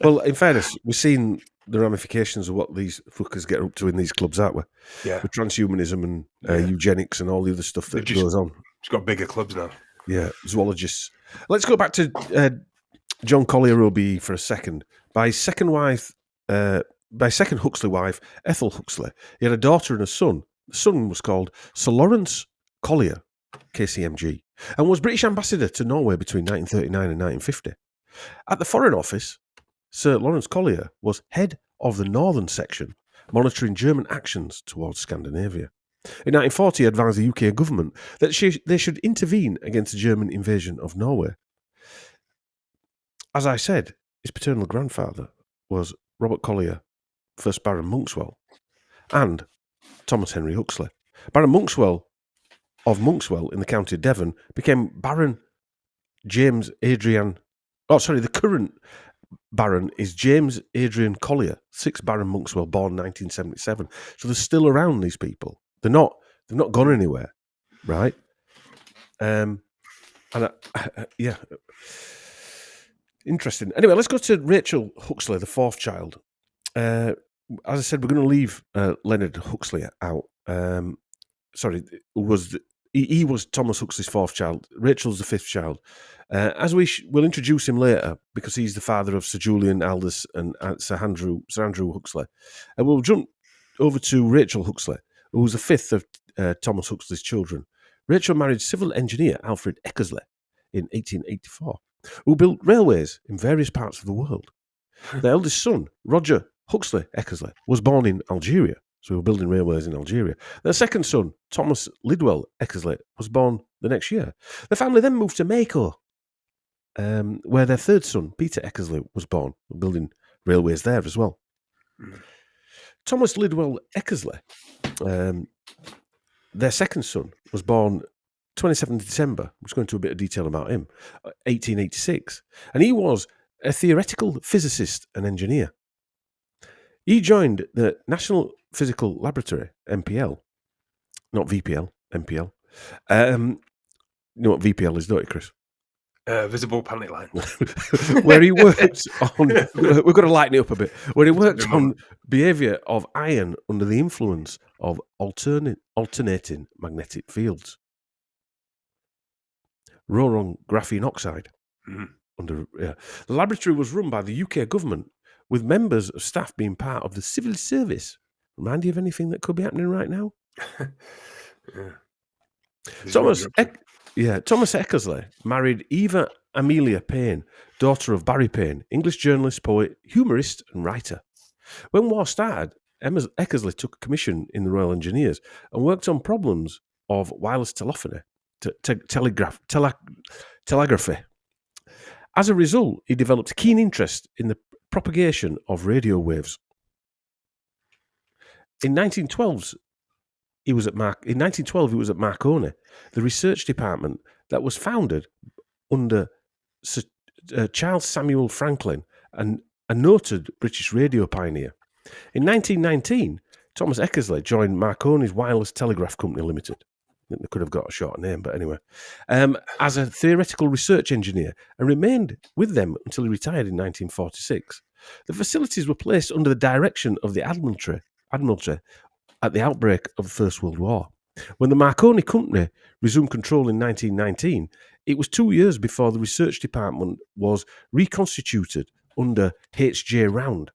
Well, in fairness, we've seen the ramifications of what these fuckers get up to in these clubs, aren't we? Yeah, with transhumanism and eugenics and all the other stuff that goes on. It's got bigger clubs now. Yeah, zoologists. Let's go back to John Collier Roby for a second. By second Huxley wife, Ethel Huxley, he had a daughter and a son. The son was called Sir Lawrence Collier, KCMG, and was British ambassador to Norway between 1939 and 1950. At the Foreign Office, Sir Lawrence Collier was head of the northern section, monitoring German actions towards Scandinavia. In 1940, he advised the UK government that they should intervene against the German invasion of Norway. As I said, his paternal grandfather was Robert Collier, 1st Baron Monkswell, and Thomas Henry Huxley. Baron Monkswell of Monkswell in the county of Devon became Baron James Adrian. Oh, sorry, the current Baron is James Adrian Collier, 6th Baron Monkswell, born 1977. So they're still around, these people. They've not gone anywhere, right? Yeah, interesting. Anyway, let's go to Rachel Huxley, the 4th child. As I said, we're going to leave Leonard Huxley out. He was Thomas Huxley's 4th child. Rachel's the 5th child. As we'll introduce him later because he's the father of Sir Julian Aldous and Sir Andrew Huxley. And we'll jump over to Rachel Huxley, who was the 5th of Thomas Huxley's children. Rachel married civil engineer Alfred Eckersley in 1884, who built railways in various parts of the world. Their eldest son, Roger Huxley Eckersley, was born in Algeria, so we were building railways in Algeria. Their second son, Thomas Lidwell Eckersley, was born the next year. The family then moved to Mako, where their third son, Peter Eckersley, was born, building railways there as well. Thomas Lidwell Eckersley, their second son, was born 27th December. We'll go into a bit of detail about him, 1886. And he was a theoretical physicist and engineer. He joined the National Physical Laboratory, NPL, not VPL, NPL. You know what VPL is, don't you, Chris? Visible panic line. Where he worked on, we've got to lighten it up a bit, where he worked on behaviour of iron under the influence of alternating magnetic fields. Rhoron graphene oxide. The laboratory was run by the UK government, with members of staff being part of the civil service. Remind you of anything that could be happening right now? Thomas Eckersley married Eva Amelia Payne, daughter of Barry Payne, English journalist, poet, humorist and writer. When war started, Eckersley took a commission in the Royal Engineers and worked on problems of wireless telephony, telegraphy. As a result, he developed a keen interest in the propagation of radio waves. In 1912, he was at Marconi, the research department that was founded under Sir Charles Samuel Franklin, and a noted British radio pioneer. In 1919, Thomas Eckersley joined Marconi's Wireless Telegraph Company Limited. I think they could have got a shorter name, but anyway, as a theoretical research engineer, and remained with them until he retired in 1946. The facilities were placed under the direction of the Admiralty at the outbreak of the First World War. When the Marconi Company resumed control in 1919, it was 2 years before the research department was reconstituted under H.J. Round,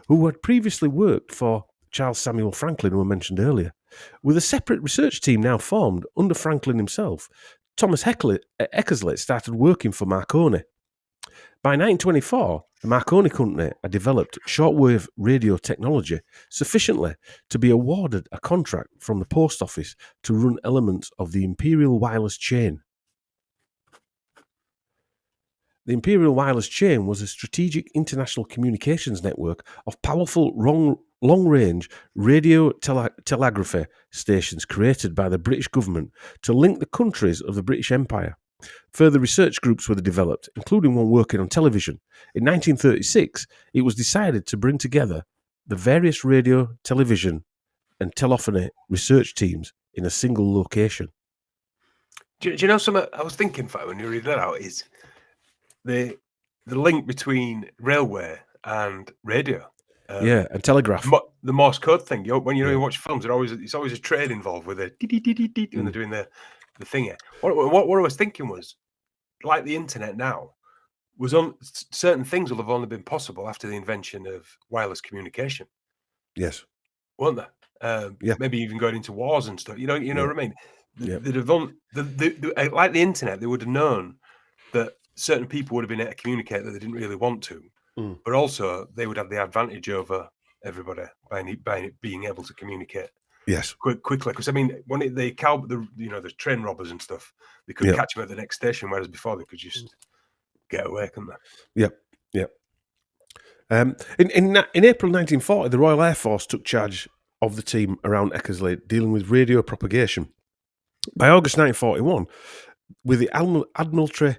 who had previously worked for Charles Samuel Franklin, who I mentioned earlier. With a separate research team now formed under Franklin himself, Thomas Eckersley started working for Marconi. By 1924, the Marconi Company had developed shortwave radio technology sufficiently to be awarded a contract from the post office to run elements of the Imperial Wireless Chain. The Imperial Wireless Chain was a strategic international communications network of powerful long-range radio telegraphy stations created by the British government to link the countries of the British Empire. Further research groups were developed, including one working on television. In 1936, it was decided to bring together the various radio, television, and telephony research teams in a single location. Do you know something I was thinking, when you read that out, is the link between railway and radio. And telegraph. The Morse code thing. When you watch films, it's always a train involved with a when they're doing the thingy. What I was thinking was, like the internet now, was on certain things will have only been possible after the invention of wireless communication. Yes, weren't there? Maybe even going into wars and stuff. You know what I mean? They'd have done like the internet. They would have known that certain people would have been able to communicate that they didn't really want to, but also they would have the advantage over everybody by being able to communicate. Yes, quickly. Because I mean, when the train robbers and stuff, they could catch them at the next station, whereas before they could just get away, couldn't they? Yep. In April 1940, the Royal Air Force took charge of the team around Eckersley dealing with radio propagation. By August 1941, with the Admiralty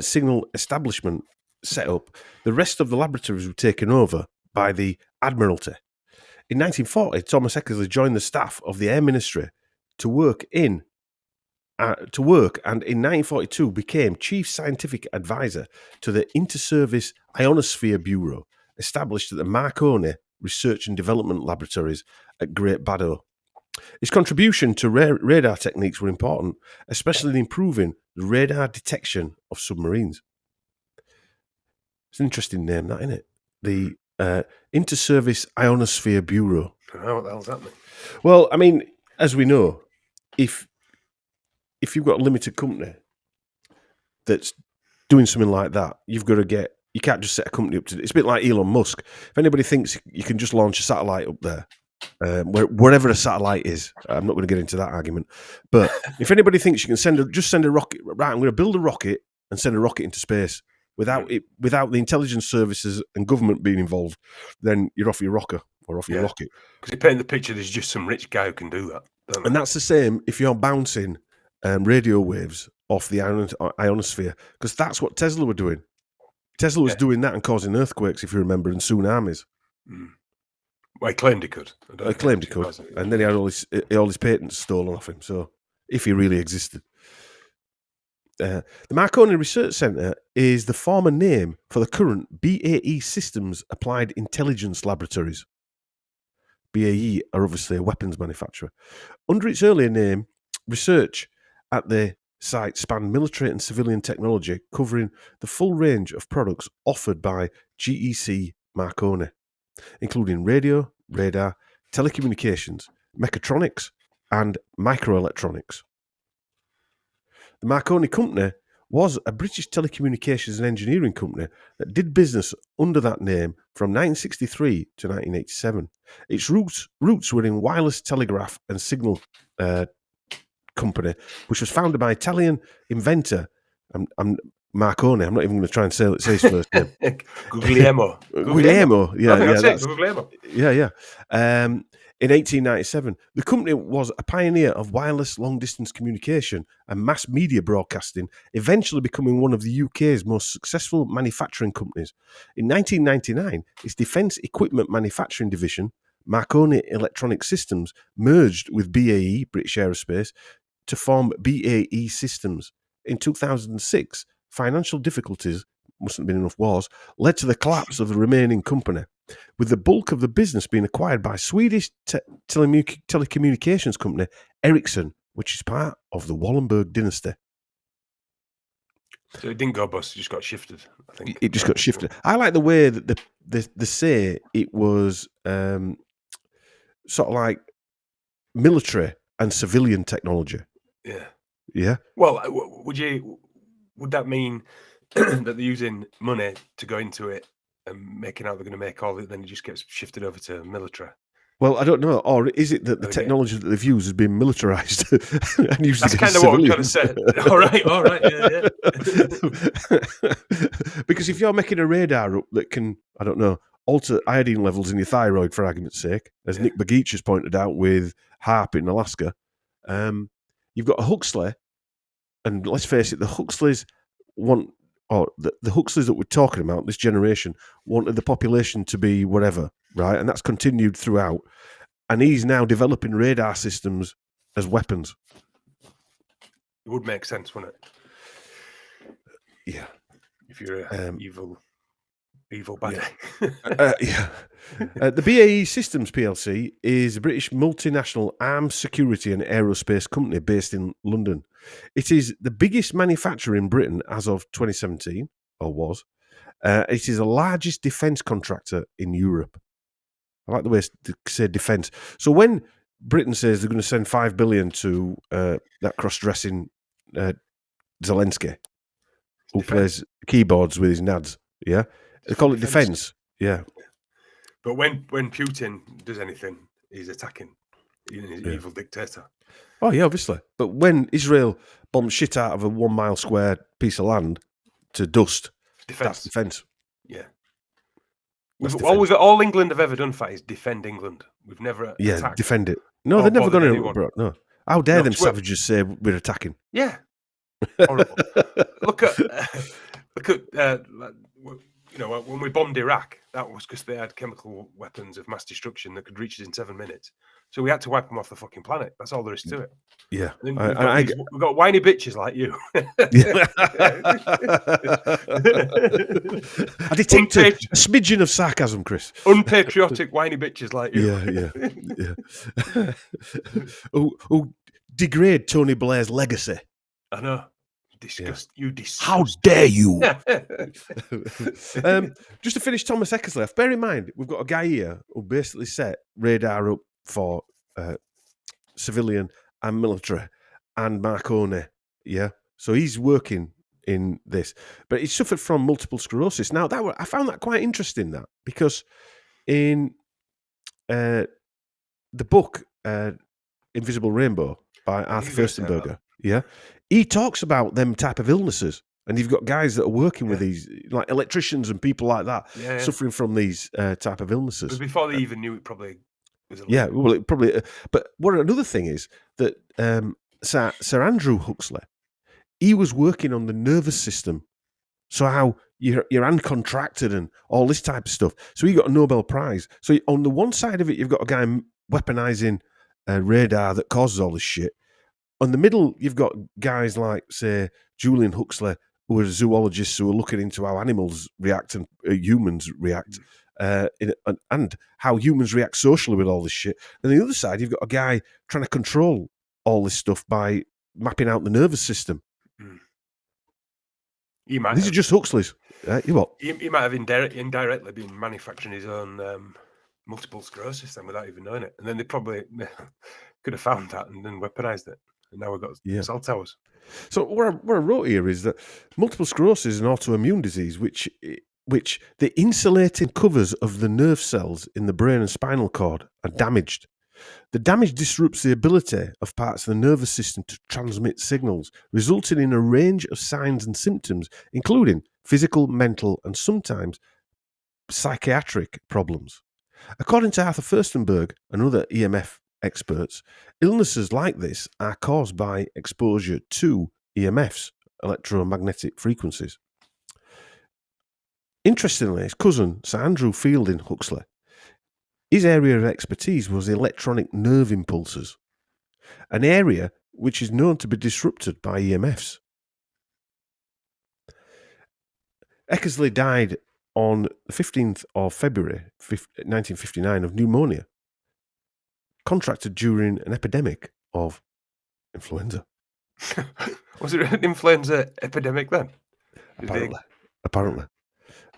signal establishment set up, the rest of the laboratories were taken over by the Admiralty. In 1940, Thomas Eckersley joined the staff of the Air Ministry to work, and in 1942 became Chief Scientific Advisor to the Inter-Service Ionosphere Bureau, established at the Marconi Research and Development Laboratories at Great Baddow. His contribution to radar techniques were important, especially in improving the radar detection of submarines. It's an interesting name, that, isn't it? The Inter-Service Ionosphere Bureau. I don't know what the hell's that mean. Well, I mean, as we know, if you've got a limited company that's doing something like that, you can't just set a company up to. It's a bit like Elon Musk. If anybody thinks you can just launch a satellite up there, wherever a satellite is, I'm not going to get into that argument. But if anybody thinks you can send a rocket, right? I'm going to build a rocket and send a rocket into space without the intelligence services and government being involved, then you're off your rocker or off your rocket. Because you paint the picture, there's just some rich guy who can do that. And that's the same if you're bouncing radio waves off the ionosphere, because that's what Tesla were doing. Tesla was doing that and causing earthquakes, if you remember, and tsunamis. Well, he claimed he could. He claimed he could, and then he had all his patents stolen off him. So, if he really existed, the Marconi Research Centre is the former name for the current BAE Systems Applied Intelligence Laboratories. BAE are obviously a weapons manufacturer. Under its earlier name, research at the site spanned military and civilian technology, covering the full range of products offered by GEC Marconi, including radio, radar, telecommunications, mechatronics, and microelectronics. The Marconi Company was a British telecommunications and engineering company that did business under that name from 1963 to 1987. Its roots were in wireless telegraph and signal company, which was founded by Italian inventor Marconi. I'm not even going to try and say his first name. Guglielmo. Guglielmo. Yeah. In 1897, the company was a pioneer of wireless long-distance communication and mass media broadcasting, eventually becoming one of the UK's most successful manufacturing companies. In 1999, its defence equipment manufacturing division, Marconi Electronic Systems, merged with BAE, British Aerospace, to form BAE Systems. In 2006, financial difficulties, mustn't have been enough wars, led to the collapse of the remaining company, with the bulk of the business being acquired by Swedish telecommunications company Ericsson, which is part of the Wallenberg dynasty. So it didn't go bust, it just got shifted, I think. It just got shifted. I like the way that they say it was sort of like military and civilian technology. Yeah. Yeah. Well, would that mean that they're using money to go into it and making out they're going to make all of it, then it just gets shifted over to military? Well, I don't know. Or is it that the Are they getting- technology that they've used has been militarised and used That's against kind of what I'm trying to civilians? say. All right, yeah. Because if you're making a radar up that can, I don't know, alter iodine levels in your thyroid, for argument's sake, as Yeah. Nick Begich has pointed out with HAARP in Alaska, you've got a Huxley, and let's face it, the Huxleys want, or the Huxleys that we're talking about, this generation, wanted the population to be whatever, right? And that's continued throughout. And he's now developing radar systems as weapons. It would make sense, wouldn't it? Yeah. If you're a evil baddie. Yeah. The BAE Systems PLC is a British multinational arms security and aerospace company based in London. It is the biggest manufacturer in Britain as of 2017, or was. It is the largest defence contractor in Europe. I like the way they say defence. So when Britain says they're going to send $5 billion to that cross-dressing Zelensky, who plays keyboards with his nads, yeah, they call it defence. Yeah. But when Putin does anything, he's attacking. He's an evil dictator. Oh, yeah, obviously. But when Israel bombs shit out of a 1 mile square piece of land to dust, that's defence. Yeah. All England have ever done, Fat, is defend England. We've never attacked. Defend it. No, they've never gone in. No. How dare them savages say we're attacking? Yeah. Horrible. Look at when we bombed Iraq, that was because they had chemical weapons of mass destruction that could reach us in 7 minutes. So we had to wipe them off the fucking planet. That's all there is to it. Yeah. We've got whiny bitches like you. I detect a smidgen of sarcasm, Chris. Unpatriotic whiny bitches like you. Yeah. Who degrade Tony Blair's legacy. I know. Disgust. You disgust. How dare you? Just to finish Thomas Eckersley, bear in mind, we've got a guy here who basically set radar up for civilian and military and Marconi. Yeah. So he's working in this. But he suffered from multiple sclerosis. Now, I found that quite interesting, because in the book Invisible Rainbow by Arthur Furstenberger, he talks about them type of illnesses, and you've got guys that are working with these, like electricians and people like that, suffering from these type of illnesses. But before they even knew it, probably was. Well, it probably. But another thing is that Sir Andrew Huxley, he was working on the nervous system, so how your hand contracted and all this type of stuff. So he got a Nobel Prize. So on the one side of it, you've got a guy weaponizing radar that causes all this shit. On the middle, you've got guys like, say, Julian Huxley, who are zoologists who are looking into how animals react and humans react, and how humans react socially with all this shit. And on the other side, you've got a guy trying to control all this stuff by mapping out the nervous system. These are just Huxleys. He might have indirectly been manufacturing his own multiple sclerosis then without even knowing it. And then they probably could have found that and then weaponized it. And now we've got cell towers. So what I wrote here is that multiple sclerosis is an autoimmune disease which the insulating covers of the nerve cells in the brain and spinal cord are damaged. The damage disrupts the ability of parts of the nervous system to transmit signals, resulting in a range of signs and symptoms, including physical, mental, and sometimes psychiatric problems. According to Arthur Furstenberg and other EMF experts, illnesses like this are caused by exposure to EMFs, electromagnetic frequencies. Interestingly, his cousin, Sir Andrew Fielding Huxley, his area of expertise was electronic nerve impulses, an area which is known to be disrupted by EMFs. Eckersley died on the 15th of February 1959 of pneumonia, contracted during an epidemic of influenza. Was it an influenza epidemic then? Apparently.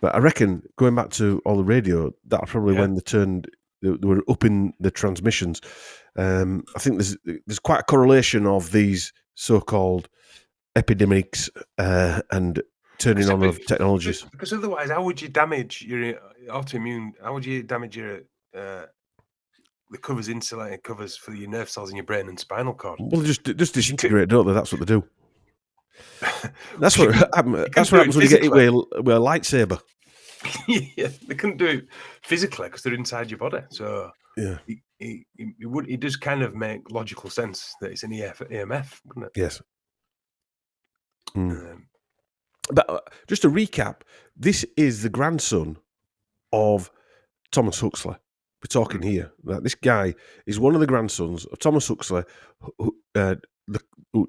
But I reckon, going back to all the radio, that's probably when they turned They were upping the transmissions. I think there's quite a correlation of these so-called epidemics and turning on of technologies. Because otherwise, how would you damage your autoimmune? How would you damage your the covers, insulated covers for your nerve cells in your brain and spinal cord? Well, just disintegrate, don't they? That's what they do. That's You what that's what happens when you get hit with a lightsaber. Yeah, they couldn't do it physically because they're inside your body. So Yeah. it does kind of make logical sense that it's an EMF, wouldn't it? Yes. But just to recap, this is the grandson of Thomas Huxley. We're talking here. This guy is one of the grandsons of Thomas Huxley,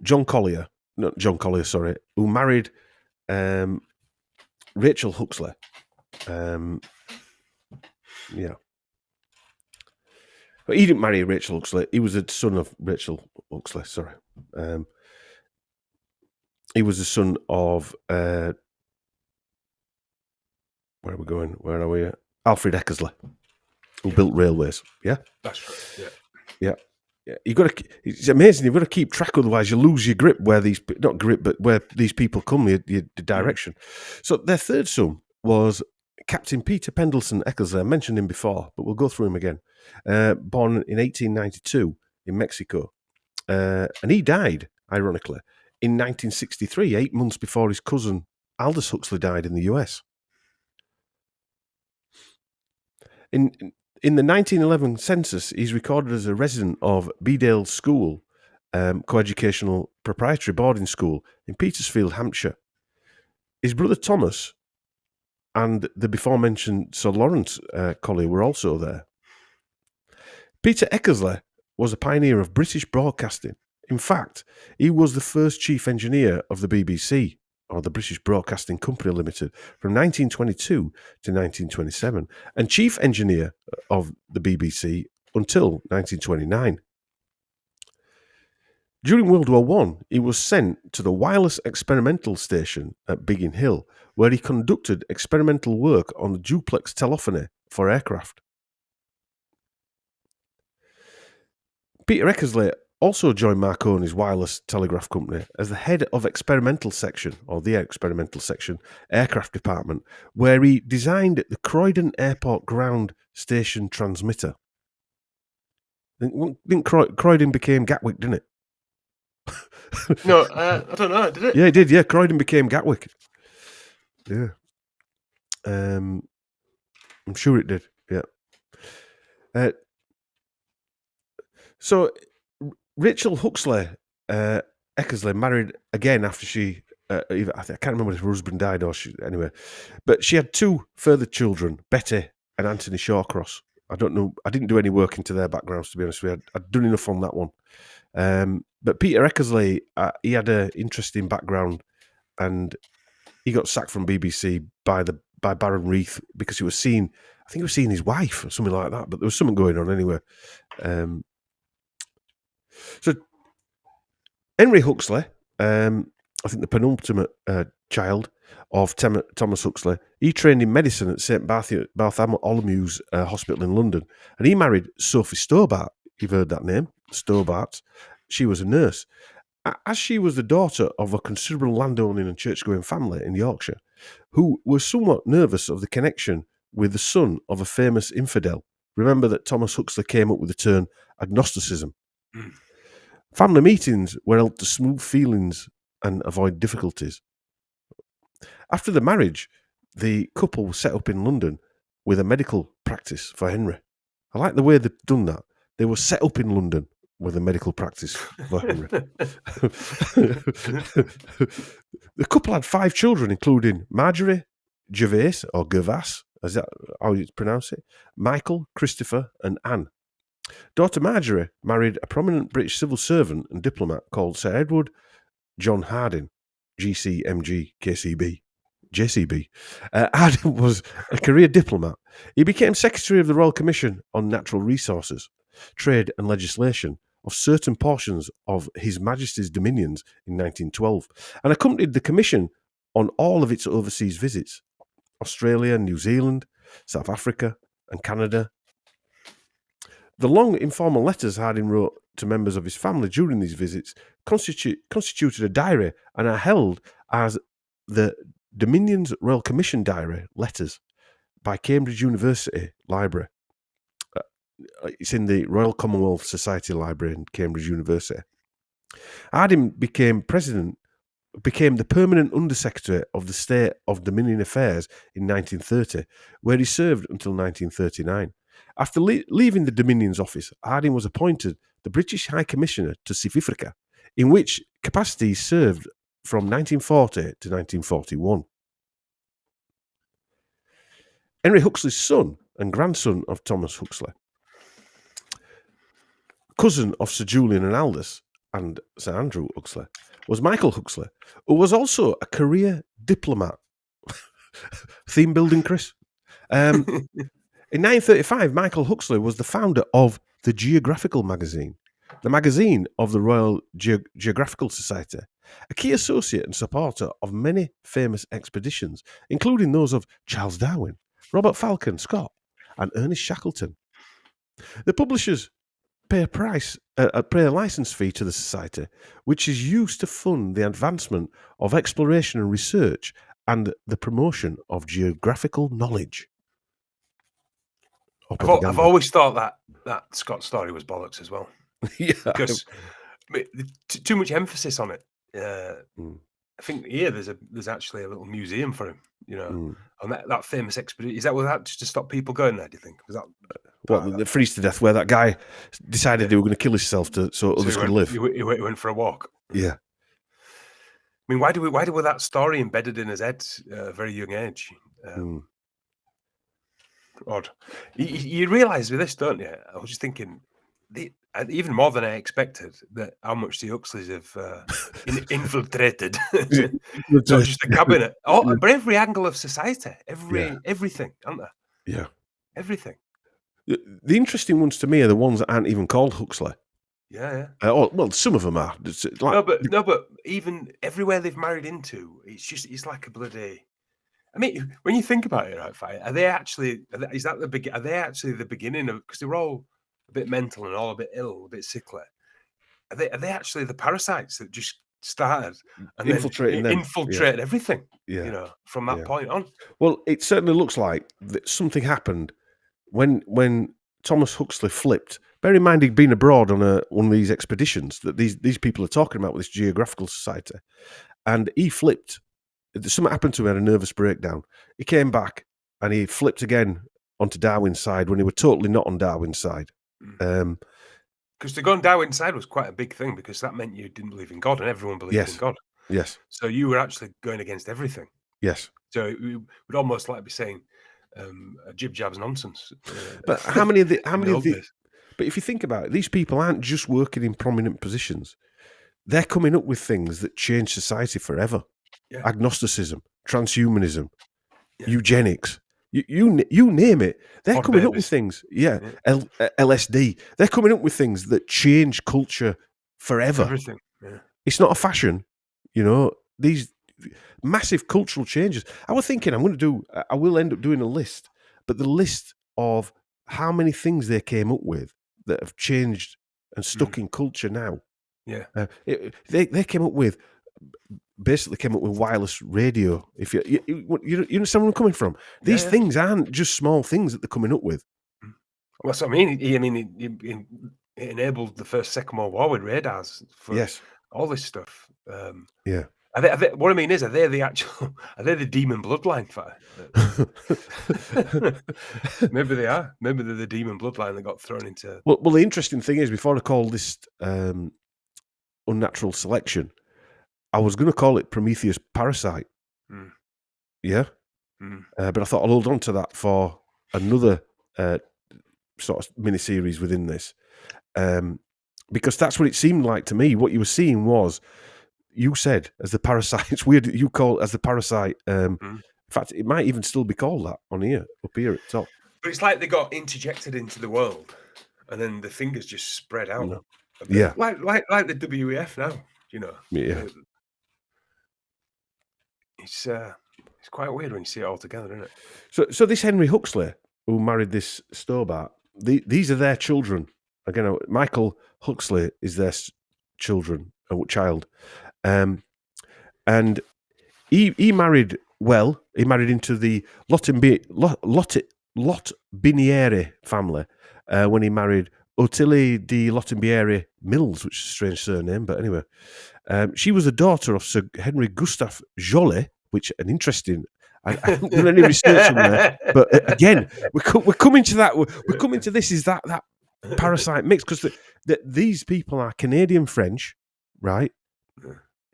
John Collier, who married Rachel Huxley. Yeah. But he didn't marry Rachel Huxley. He was a son of Rachel Huxley, sorry. He was the son of... where are we going? Where are we? Alfred Eckersley, who built railways. Yeah? That's right, yeah. Yeah. It's amazing. You've got to keep track, otherwise you lose your grip where these people come, the direction. So their third son was Captain Peter Pendleton Eckersley. I mentioned him before, but we'll go through him again. Born in 1892 in Mexico. And he died, ironically, in 1963, 8 months before his cousin Aldous Huxley died in the US. In the 1911 census, he's recorded as a resident of Bedale School, coeducational proprietary boarding school in Petersfield, Hampshire. His brother Thomas and the before-mentioned Sir Lawrence Collier were also there. Peter Eckersley was a pioneer of British broadcasting. In fact, he was the first chief engineer of the BBC, or the British Broadcasting Company Limited, from 1922 to 1927, and chief engineer of the BBC until 1929. During World War I, he was sent to the Wireless Experimental Station at Biggin Hill, where he conducted experimental work on the duplex telephony for aircraft. Peter Eckersley also joined Marconi's wireless telegraph company as the head of experimental section, or the experimental section, aircraft department, where he designed the Croydon Airport Ground Station transmitter. Croydon became Gatwick, didn't it? No, I don't know, did it? Yeah, it did, yeah. Croydon became Gatwick. Yeah. I'm sure it did, yeah. So Rachel Huxley Eckersley married again after she, I can't remember if her husband died or anyway, but she had two further children, Betty and Anthony Shawcross. I don't know, I didn't do any work into their backgrounds, to be honest with you. I'd done enough on that one. But Peter Eckersley, he had an interesting background, and he got sacked from BBC by Baron Reith because he was seeing his wife or something like that, but there was something going on anyway. So Henry Huxley, I think the penultimate child of Thomas Huxley, he trained in medicine at St Bartholomew's Hospital in London, and he married Sophie Stobart. You've heard that name, Stobart. She was a nurse. As she was the daughter of a considerable landowning and church-going family in Yorkshire, who were somewhat nervous of the connection with the son of a famous infidel. Remember that Thomas Huxley came up with the term agnosticism. Family meetings were held to smooth feelings and avoid difficulties. After the marriage, the couple was set up in London with a medical practice for Henry. I like the way they've done that. They were set up in London with a medical practice for Henry. The couple had 5 children, including Marjorie, Gervais, or Gervais, is that how you pronounce it? Michael, Christopher, and Anne. Daughter Marjorie married a prominent British civil servant and diplomat called Sir Edward John Harding, GCMG, KCB, JCB. Harding was a career diplomat. He became Secretary of the Royal Commission on Natural Resources, Trade and Legislation of certain portions of His Majesty's dominions in 1912, and accompanied the Commission on all of its overseas visits: Australia, New Zealand, South Africa, and Canada. The long informal letters Harding wrote to members of his family during these visits constituted a diary and are held as the Dominion's Royal Commission Diary letters by Cambridge University Library. It's in the Royal Commonwealth Society Library in Cambridge University. Harding became the permanent Undersecretary of the State of Dominion Affairs in 1930, where he served until 1939. After leaving the Dominion's office, Harding was appointed the British High Commissioner to South-Africa, in which capacity he served from 1940 to 1941. Henry Huxley's son and grandson of Thomas Huxley, cousin of Sir Julian and Aldous and Sir Andrew Huxley, was Michael Huxley, who was also a career diplomat. Theme building, Chris. In 1935, Michael Huxley was the founder of the Geographical magazine, the magazine of the Royal Geographical Society, a key associate and supporter of many famous expeditions, including those of Charles Darwin, Robert Falcon Scott, and Ernest Shackleton. The publishers pay a license fee to the society, which is used to fund the advancement of exploration and research and the promotion of geographical knowledge. I've always thought that Scott story was bollocks as well. Yeah, because too much emphasis on it. I think here there's actually a little museum for him, on that famous expedition. Is that just to stop people going there? Do you think? Was that the freeze to death where that guy decided they were going to kill himself so others could live? He went for a walk. Yeah. I mean, why do we that story embedded in his head at a very young age? Odd. You realise with this, don't you? I was just thinking, even more than I expected, that how much the Huxleys have infiltrated not just the cabinet, but every angle of society, everything, aren't they? Yeah, everything. The interesting ones to me are the ones that aren't even called Huxley. Yeah. Well, some of them are. No, but even everywhere they've married into, it's like a bloody. I mean, when you think about it, right, are they actually the beginning of, because they were all a bit mental and all a bit ill, a bit sickly. Are they actually the parasites that just started and infiltrated everything? From that point on. Well, it certainly looks like that something happened when Thomas Huxley flipped. Bear in mind, he'd been abroad on one of these expeditions that these people are talking about with this Geographical Society, and he flipped. Something happened to him, he had a nervous breakdown. He came back and he flipped again onto Darwin's side when he was totally not on Darwin's side. Because to go on Darwin's side was quite a big thing, because that meant you didn't believe in God, and everyone believed in God. Yes. So you were actually going against everything. Yes. So it would almost like be saying jib jabs nonsense. But how many of the? But if you think about it, these people aren't just working in prominent positions. They're coming up with things that change society forever. Yeah. Agnosticism, transhumanism, eugenics, you name it. They're coming up with things. Yeah. LSD. They're coming up with things that change culture forever. Everything. Yeah. It's not a fashion. These massive cultural changes. I was thinking I will end up doing a list, but the list of how many things they came up with that have changed and stuck in culture now. Yeah. They came up with wireless radio. If you understand where I'm coming from, these things aren't just small things that they're coming up with. Well, that's what I mean. It enabled the first Second World War with radars for all this stuff. Yeah. What I mean is, are they the demon bloodline for it? Maybe they are. Maybe they're the demon bloodline that got thrown into. Well, the interesting thing is, before I call this unnatural selection, I was going to call it Prometheus Parasite. Yeah. But I thought I'll hold on to that for another sort of mini-series within this. Because that's what it seemed like to me. What you were seeing was, you said, as the parasite. It's weird you call it as the parasite. In fact, it might even still be called that on here, up here at the top. But it's like they got interjected into the world, and then the fingers just spread out. Yeah. Like the WEF now, Yeah. It's quite weird when you see it all together, isn't it? So this Henry Huxley, who married this Stobart, these are their children. Again, Michael Huxley is their child, and he married well. He married into the Lotbiniere family when he married Ottilie di Lotbiniere Mills, which is a strange surname, but anyway. She was the daughter of Sir Henry Gustave Joly, which an interesting. I haven't done any research on there, but again, we're coming to that. We're coming to this. Is that parasite mix? Because these people are Canadian French, right?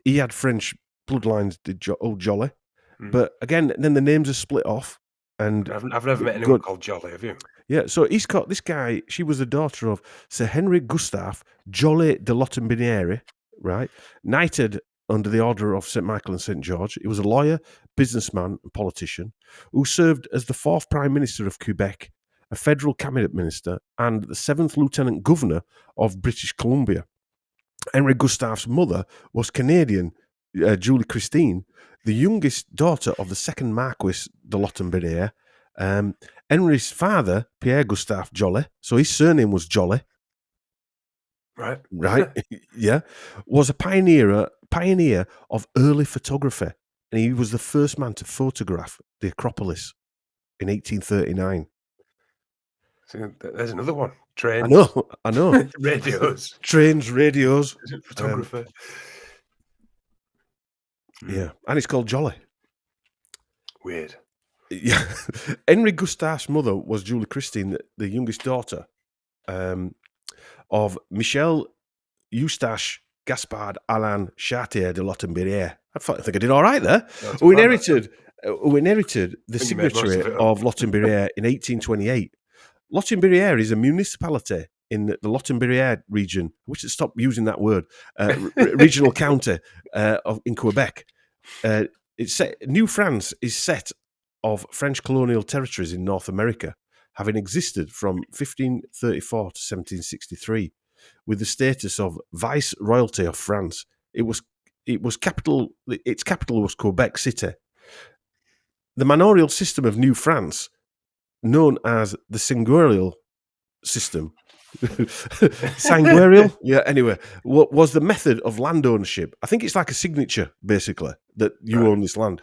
He had French bloodlines, did old Joly, but again, then the names are split off. And I've never met anyone called Joly. Have you? Yeah, so he's got this guy. She was the daughter of Sir Henry Gustave Joly de Lotbiniere, right? Knighted under the Order of St. Michael and St. George. He was a lawyer, businessman, and politician who served as the 4th Prime Minister of Quebec, a federal cabinet minister, and the 7th Lieutenant Governor of British Columbia. Henry Gustave's mother was Canadian, Julie Christine, the youngest daughter of the 2nd Marquis de Lotbiniere. Henry's father, Pierre Gustave Joly, so his surname was Joly, right? Yeah, was a pioneer of early photography, and he was the first man to photograph the Acropolis in 1839. So there's another one. Trains. I know. Radios. Trains, radios. Photographer. Yeah, and it's called Joly. Weird. Yeah, Henry Gustave's mother was Julie Christine, the youngest daughter of Michel Eustache Gaspard Alain Chartier de Lotbiniere. I think I did all right there. Who inherited the signatory of Lotbiniere in 1828. Lotbiniere is a municipality in the Lotbiniere region. I wish I'd stop using that word. Regional county in Quebec. New France is set of French colonial territories in North America, having existed from 1534 to 1763, with the status of vice-royalty of France. Its capital was Quebec City. The manorial system of New France, known as the seigneurial system, seigneurial? Yeah, anyway, what was the method of land ownership? I think it's like a signature, basically, that you own this land.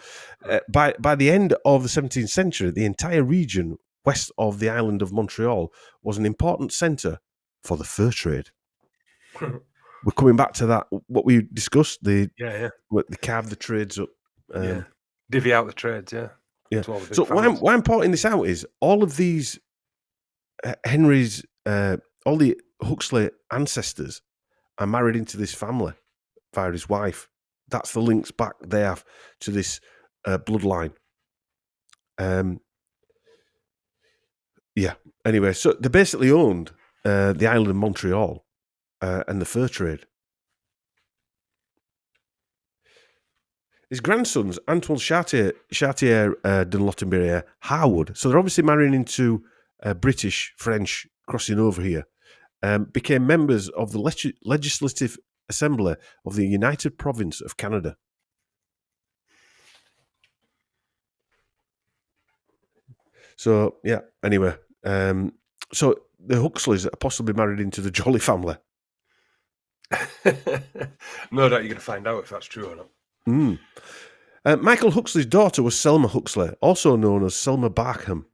By the end of the 17th century, the entire region west of the island of Montreal was an important centre for the fur trade. We're coming back to that, what we discussed, they carve the trades up. Divvy out the trades, yeah. So why I'm pointing this out is all of these Henry's, all the Huxley ancestors are married into this family via his wife. That's the links back they have to this bloodline. Anyway, so they basically owned the island of Montreal and the fur trade. His grandsons, Antoine Chartier de Lotbiniere, Harwood, so they're obviously marrying into British, French, crossing over here, became members of the Legislative Assembly of the United Province of Canada. So, yeah, anyway. So the Huxleys are possibly married into the Joly family. No doubt you're going to find out if that's true or not. Michael Huxley's daughter was Selma Huxley, also known as Selma Barkham,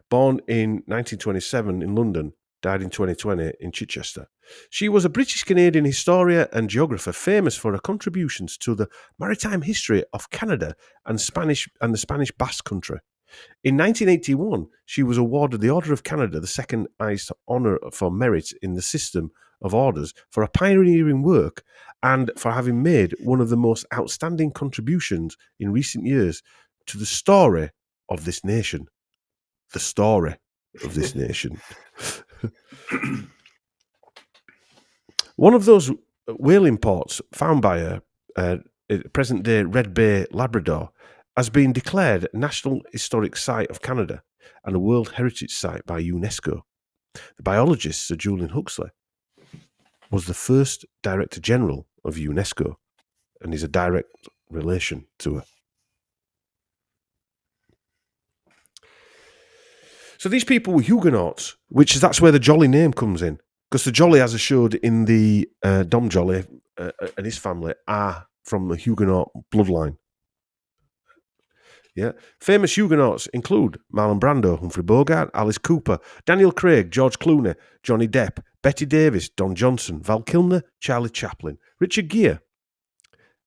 born in 1927 in London, died in 2020 in Chichester. She was a British-Canadian historian and geographer famous for her contributions to the maritime history of Canada and the Spanish Basque Country. In 1981, she was awarded the Order of Canada, the second highest honour for merit in the system of orders, for her pioneering work and for having made one of the most outstanding contributions in recent years to the story of this nation. The story of this nation. One of those whaling ports found by her, present-day Red Bay, Labrador, has been declared National Historic Site of Canada and a World Heritage Site by UNESCO. The biologist, Sir Julian Huxley, was the first Director General of UNESCO and is a direct relation to her. So these people were Huguenots, that's where the Jolly name comes in. Because the Jolly, as I showed in the Dom Jolly and his family, are from the Huguenot bloodline. Yeah. Famous Huguenots include Marlon Brando, Humphrey Bogart, Alice Cooper, Daniel Craig, George Clooney, Johnny Depp, Betty Davis, Don Johnson, Val Kilmer, Charlie Chaplin, Richard Gere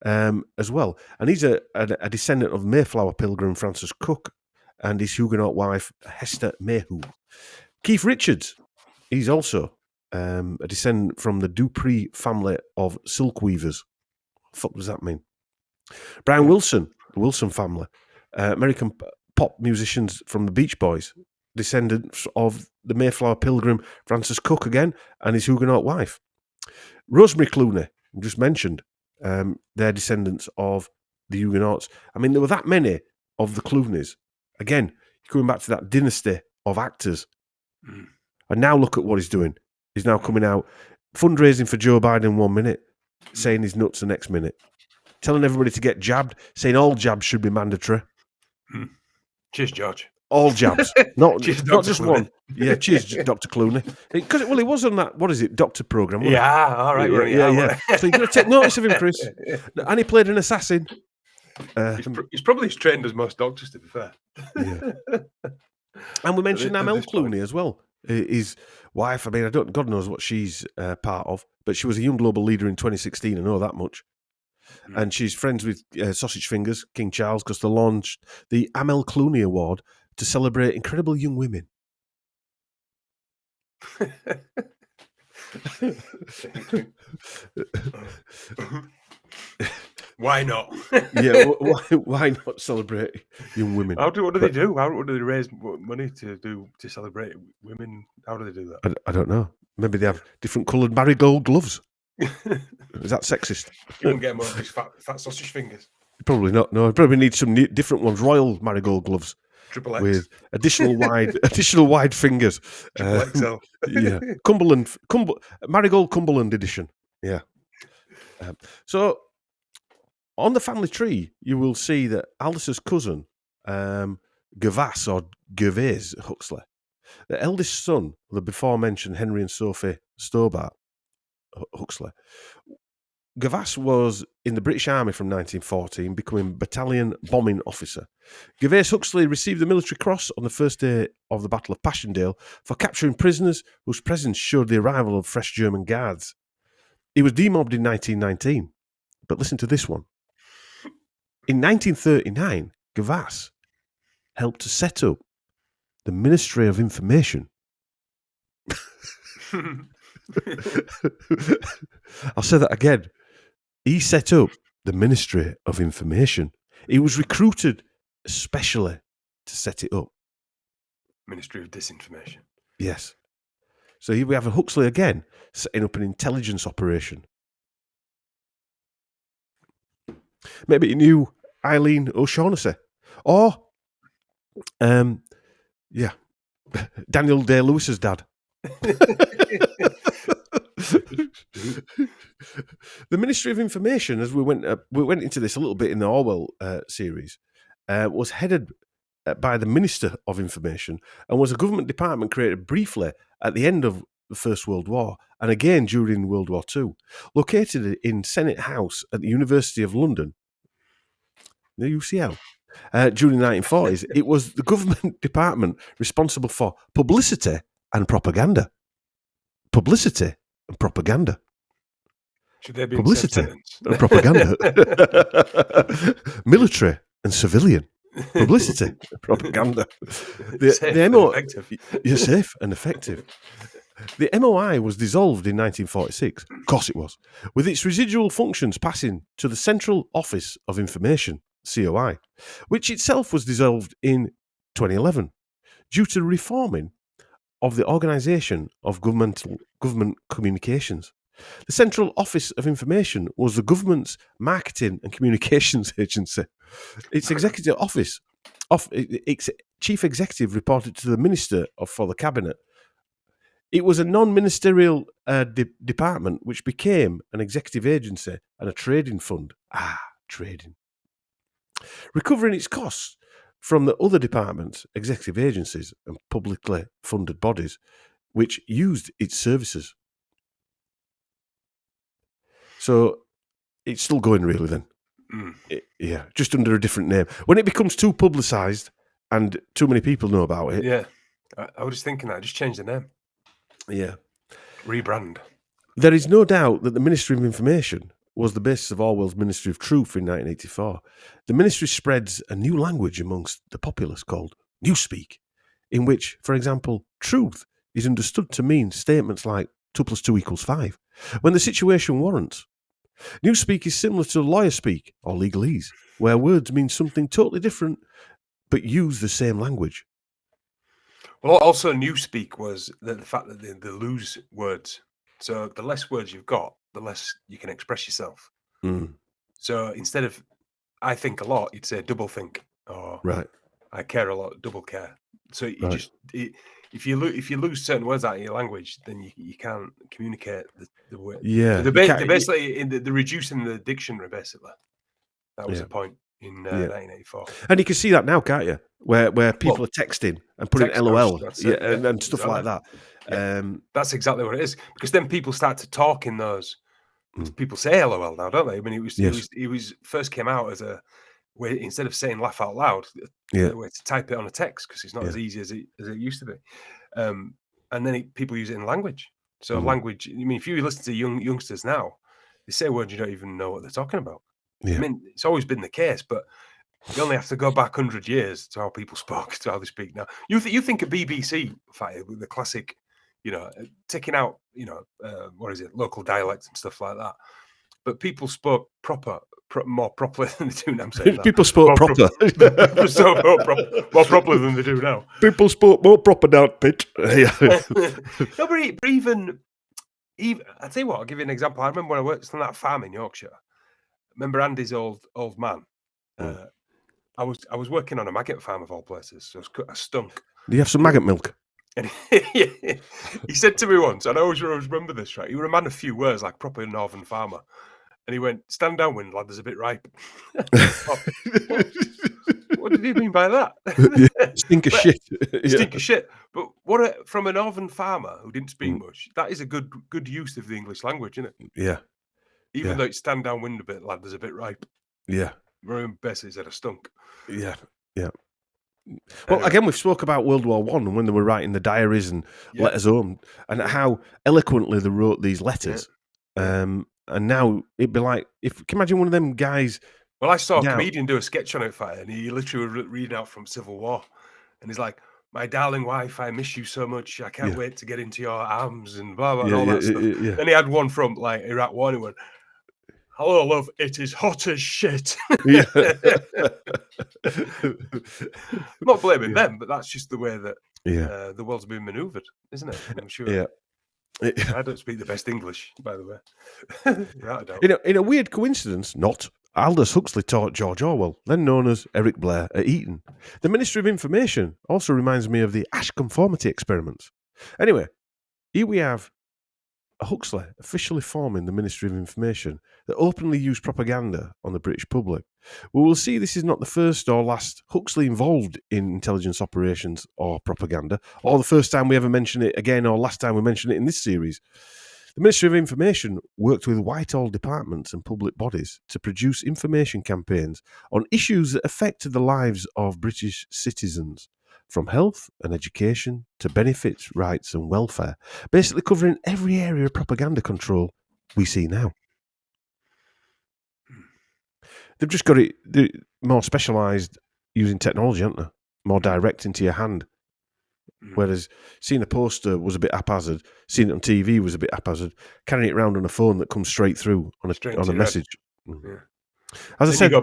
as well. And he's a descendant of Mayflower pilgrim Francis Cook and his Huguenot wife, Hester Mayhew. Keith Richards, he's also a descendant from the Dupree family of silk weavers. What the fuck does that mean? Brian Wilson, the Wilson family, American pop musicians from the Beach Boys, descendants of the Mayflower pilgrim Francis Cook again, and his Huguenot wife. Rosemary Clooney, just mentioned, they're descendants of the Huguenots. I mean, there were that many of the Clooneys. Again, going back to that dynasty of actors. Mm. And now look at what he's doing. He's now coming out, fundraising for Joe Biden 1 minute, saying he's nuts the next minute, telling everybody to get jabbed, saying all jabs should be mandatory. Cheers, George. All jabs, not just Clooney. one. Yeah, cheers, Dr. Clooney. Because he was on that. What is it, Doctor program? Yeah, all right. Yeah. So you've got to take notice of him, Chris. And he played an assassin. He's probably as trained as most doctors, to be fair. Yeah. And we mentioned Amel Clooney as well. His wife. I mean, God knows what she's part of, but she was a young global leader in 2016. I know that much. And she's friends with Sausage Fingers, King Charles, because they launched the Amel Clooney Award to celebrate incredible young women. Why not? Yeah, why not celebrate young women? What do they do? How do they raise money to celebrate women? How do they do that? I don't know. Maybe they have different coloured marigold gloves. Is that sexist? You won't get them on these fat sausage fingers. Probably not. No, I probably need some different ones. Royal marigold gloves. Triple X. With additional wide fingers. Triple XL. Yeah. Marigold Cumberland edition. Yeah. So on the family tree, you will see that Aldice's cousin, Gervais Huxley, the eldest son of the before mentioned Henry and Sophie Stobart Huxley. Gervais was in the British Army from 1914, becoming battalion bombing officer. Gervais Huxley received the Military Cross on the first day of the Battle of Passchendaele for capturing prisoners whose presence showed the arrival of fresh German guards. He was demobbed in 1919, but listen to this one. In 1939, Gervais helped to set up the Ministry of Information. I'll say that again. He set up the Ministry of Information. He was recruited especially to set it up. Ministry of Disinformation. Yes. So here we have a Huxley again, setting up an intelligence operation. Maybe he knew Eileen O'Shaughnessy. Or, Daniel Day-Lewis's dad. The Ministry of Information, as we went into this a little bit in the Orwell series, was headed by the Minister of Information and was a government department created briefly at the end of the First World War and again during World War II. Located in Senate House at the University of London, the UCL, during the 1940s, it was the government department responsible for publicity and propaganda. Publicity and propaganda. Should there be publicity and propaganda? Military and civilian. Publicity and propaganda. You're safe and effective. The MOI was dissolved in 1946. Of course it was. With its residual functions passing to the Central Office of Information, COI, which itself was dissolved in 2011 due to reforming of the organisation of government communications. The Central Office of Information was the government's marketing and communications agency. Its executive office, its chief executive reported to the Minister for the Cabinet. It was a non-ministerial department which became an executive agency and a trading fund. Trading. Recovering its costs from the other departments, executive agencies, and publicly funded bodies which used its services. So it's still going, really, then. Yeah, just under a different name. When it becomes too publicised and too many people know about it. Yeah. I was just thinking that. Just change the name. Yeah. Rebrand. There is no doubt that the Ministry of Information was the basis of Orwell's Ministry of Truth in 1984. The ministry spreads a new language amongst the populace called Newspeak, in which, for example, truth is understood to mean statements like 2 + 2 = 5, when the situation warrants. Newspeak is similar to lawyer speak or legalese, where words mean something totally different but use the same language. Well, also Newspeak was the fact that they lose words. So the less words you've got, the less you can express yourself. So instead of I think a lot, you'd say double think, or Right. I care a lot, double care. So you just if you lose certain words out of your language, then you can't communicate the word. Yeah. So they're basically they're reducing the dictionary. Basically, that was the point in 1984. And you can see that now, can't you? Where people are texting and putting LOL, and stuff like that. That's exactly what it is. Because then people start to talk in those. People say LOL now, don't they? I mean, it was first came out as a way, instead of saying laugh out loud, a way to type it on a text, because it's not as easy as it used to be. And then people use it in language. So language. I mean, if you listen to youngsters now, they say words you don't even know what they're talking about. I mean, it's always been the case, but you only have to go back 100 years to how people spoke, to how they speak now. You think of BBC, with the classic, taking out, local dialects and stuff like that. But people spoke more properly than they do now. I'm saying that. People spoke proper. More properly than they do now. People spoke more proper now, Pete. No, but even I'll tell you what, I'll give you an example. I remember when I worked on that farm in Yorkshire. Remember Andy's old man? I was working on a maggot farm of all places, so I stunk. Do you have some maggot milk? And he said to me once, and I always remember this, right? He was a man of few words, like proper northern farmer. And he went, "Stand downwind, lad, there's a bit ripe." What did he mean by that? Stink of shit. Stink of shit. But from a northern farmer who didn't speak much, that is a good use of the English language, isn't it? Yeah. Even though it's stand downwind a bit, lad, there's a bit ripe. Yeah. Remember, basically said a stunk. Yeah. Yeah. Well, again, we've spoke about World War I and when they were writing the diaries and letters home, and how eloquently they wrote these letters. And now it'd be like, can you imagine one of them guys? Well, I saw a comedian do a sketch on it, and he literally was reading out from Civil War, and he's like, "My darling wife, I miss you so much. I can't wait to get into your arms," and blah blah and all that stuff. Yeah. Then he had one from like Iraq War, and he went, "Hello, love. It is hot as shit." I'm not blaming them, but that's just the way that the world's been manoeuvred, isn't it? I'm sure. Yeah. I don't speak the best English, by the way. I don't. In a weird coincidence, Aldous Huxley taught George Orwell, then known as Eric Blair, at Eton. The Ministry of Information also reminds me of the Asch conformity experiments. Anyway, here we have Huxley officially forming the Ministry of Information that openly used propaganda on the British public. We will see this is not the first or last Huxley involved in intelligence operations or propaganda, or the first time we ever mention it again, or last time we mention it in this series. The Ministry of Information worked with Whitehall departments and public bodies to produce information campaigns on issues that affected the lives of British citizens, from health and education to benefits, rights and welfare, basically covering every area of propaganda control we see now. They've just got it more specialised using technology, haven't they? More direct into your hand. Whereas seeing a poster was a bit haphazard, seeing it on TV was a bit haphazard, carrying it around on a phone that comes straight through on a message. Yeah. As I said, you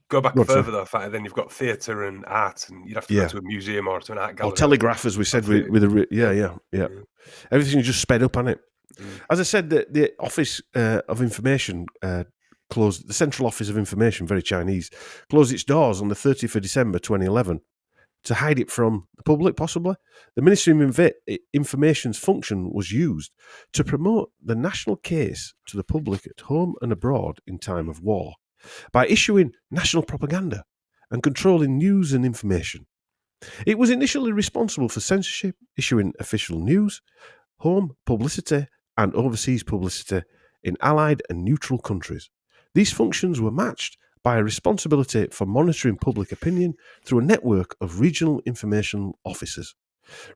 go back further though, then you've got theatre and art, and you'd have to go to a museum or to an art gallery. Or telegraph, as we said, yeah. Everything's just sped up, hasn't it? As I said, the Office of Information closed, the Central Office of Information, very Chinese, closed its doors on the 30th of December 2011 to hide it from the public, possibly. The Ministry of Information's function was used to promote the national case to the public at home and abroad in time of war by issuing national propaganda and controlling news and information. It was initially responsible for censorship, issuing official news, home publicity, and overseas publicity in allied and neutral countries. These functions were matched by a responsibility for monitoring public opinion through a network of regional information offices.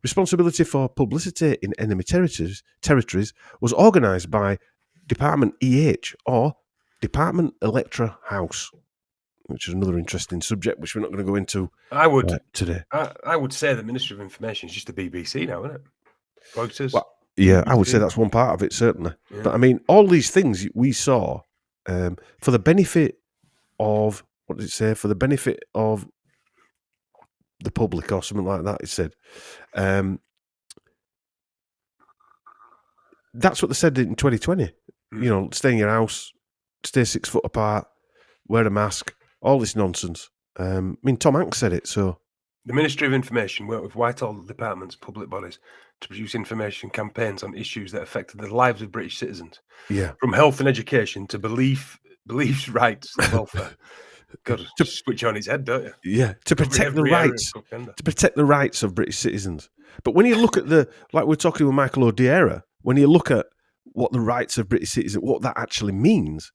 Responsibility for publicity in enemy territories was organised by Department EH or Department Electra House, which is another interesting subject which we're not going to go into today. I would say the Ministry of Information is just the BBC now, isn't it? Reuters. Well, yeah, I would BBC. say that's one part of it, certainly. Yeah. But I mean, all these things we saw for the benefit of, what did it say? For the benefit of the public or something like that, it said. That's what they said in 2020. You know, stay in your house, stay 6 foot apart, wear a mask, all this nonsense. I mean, Tom Hanks said it, so. The Ministry of Information worked with Whitehall departments, public bodies, to produce information campaigns on issues that affected the lives of British citizens. Yeah. From health and education to beliefs, rights, and welfare. God, to switch on its head, don't you? Yeah, to protect the rights of British citizens. But when you look at like we're talking with Michael O'Deara, when you look at what the rights of British citizens, what that actually means.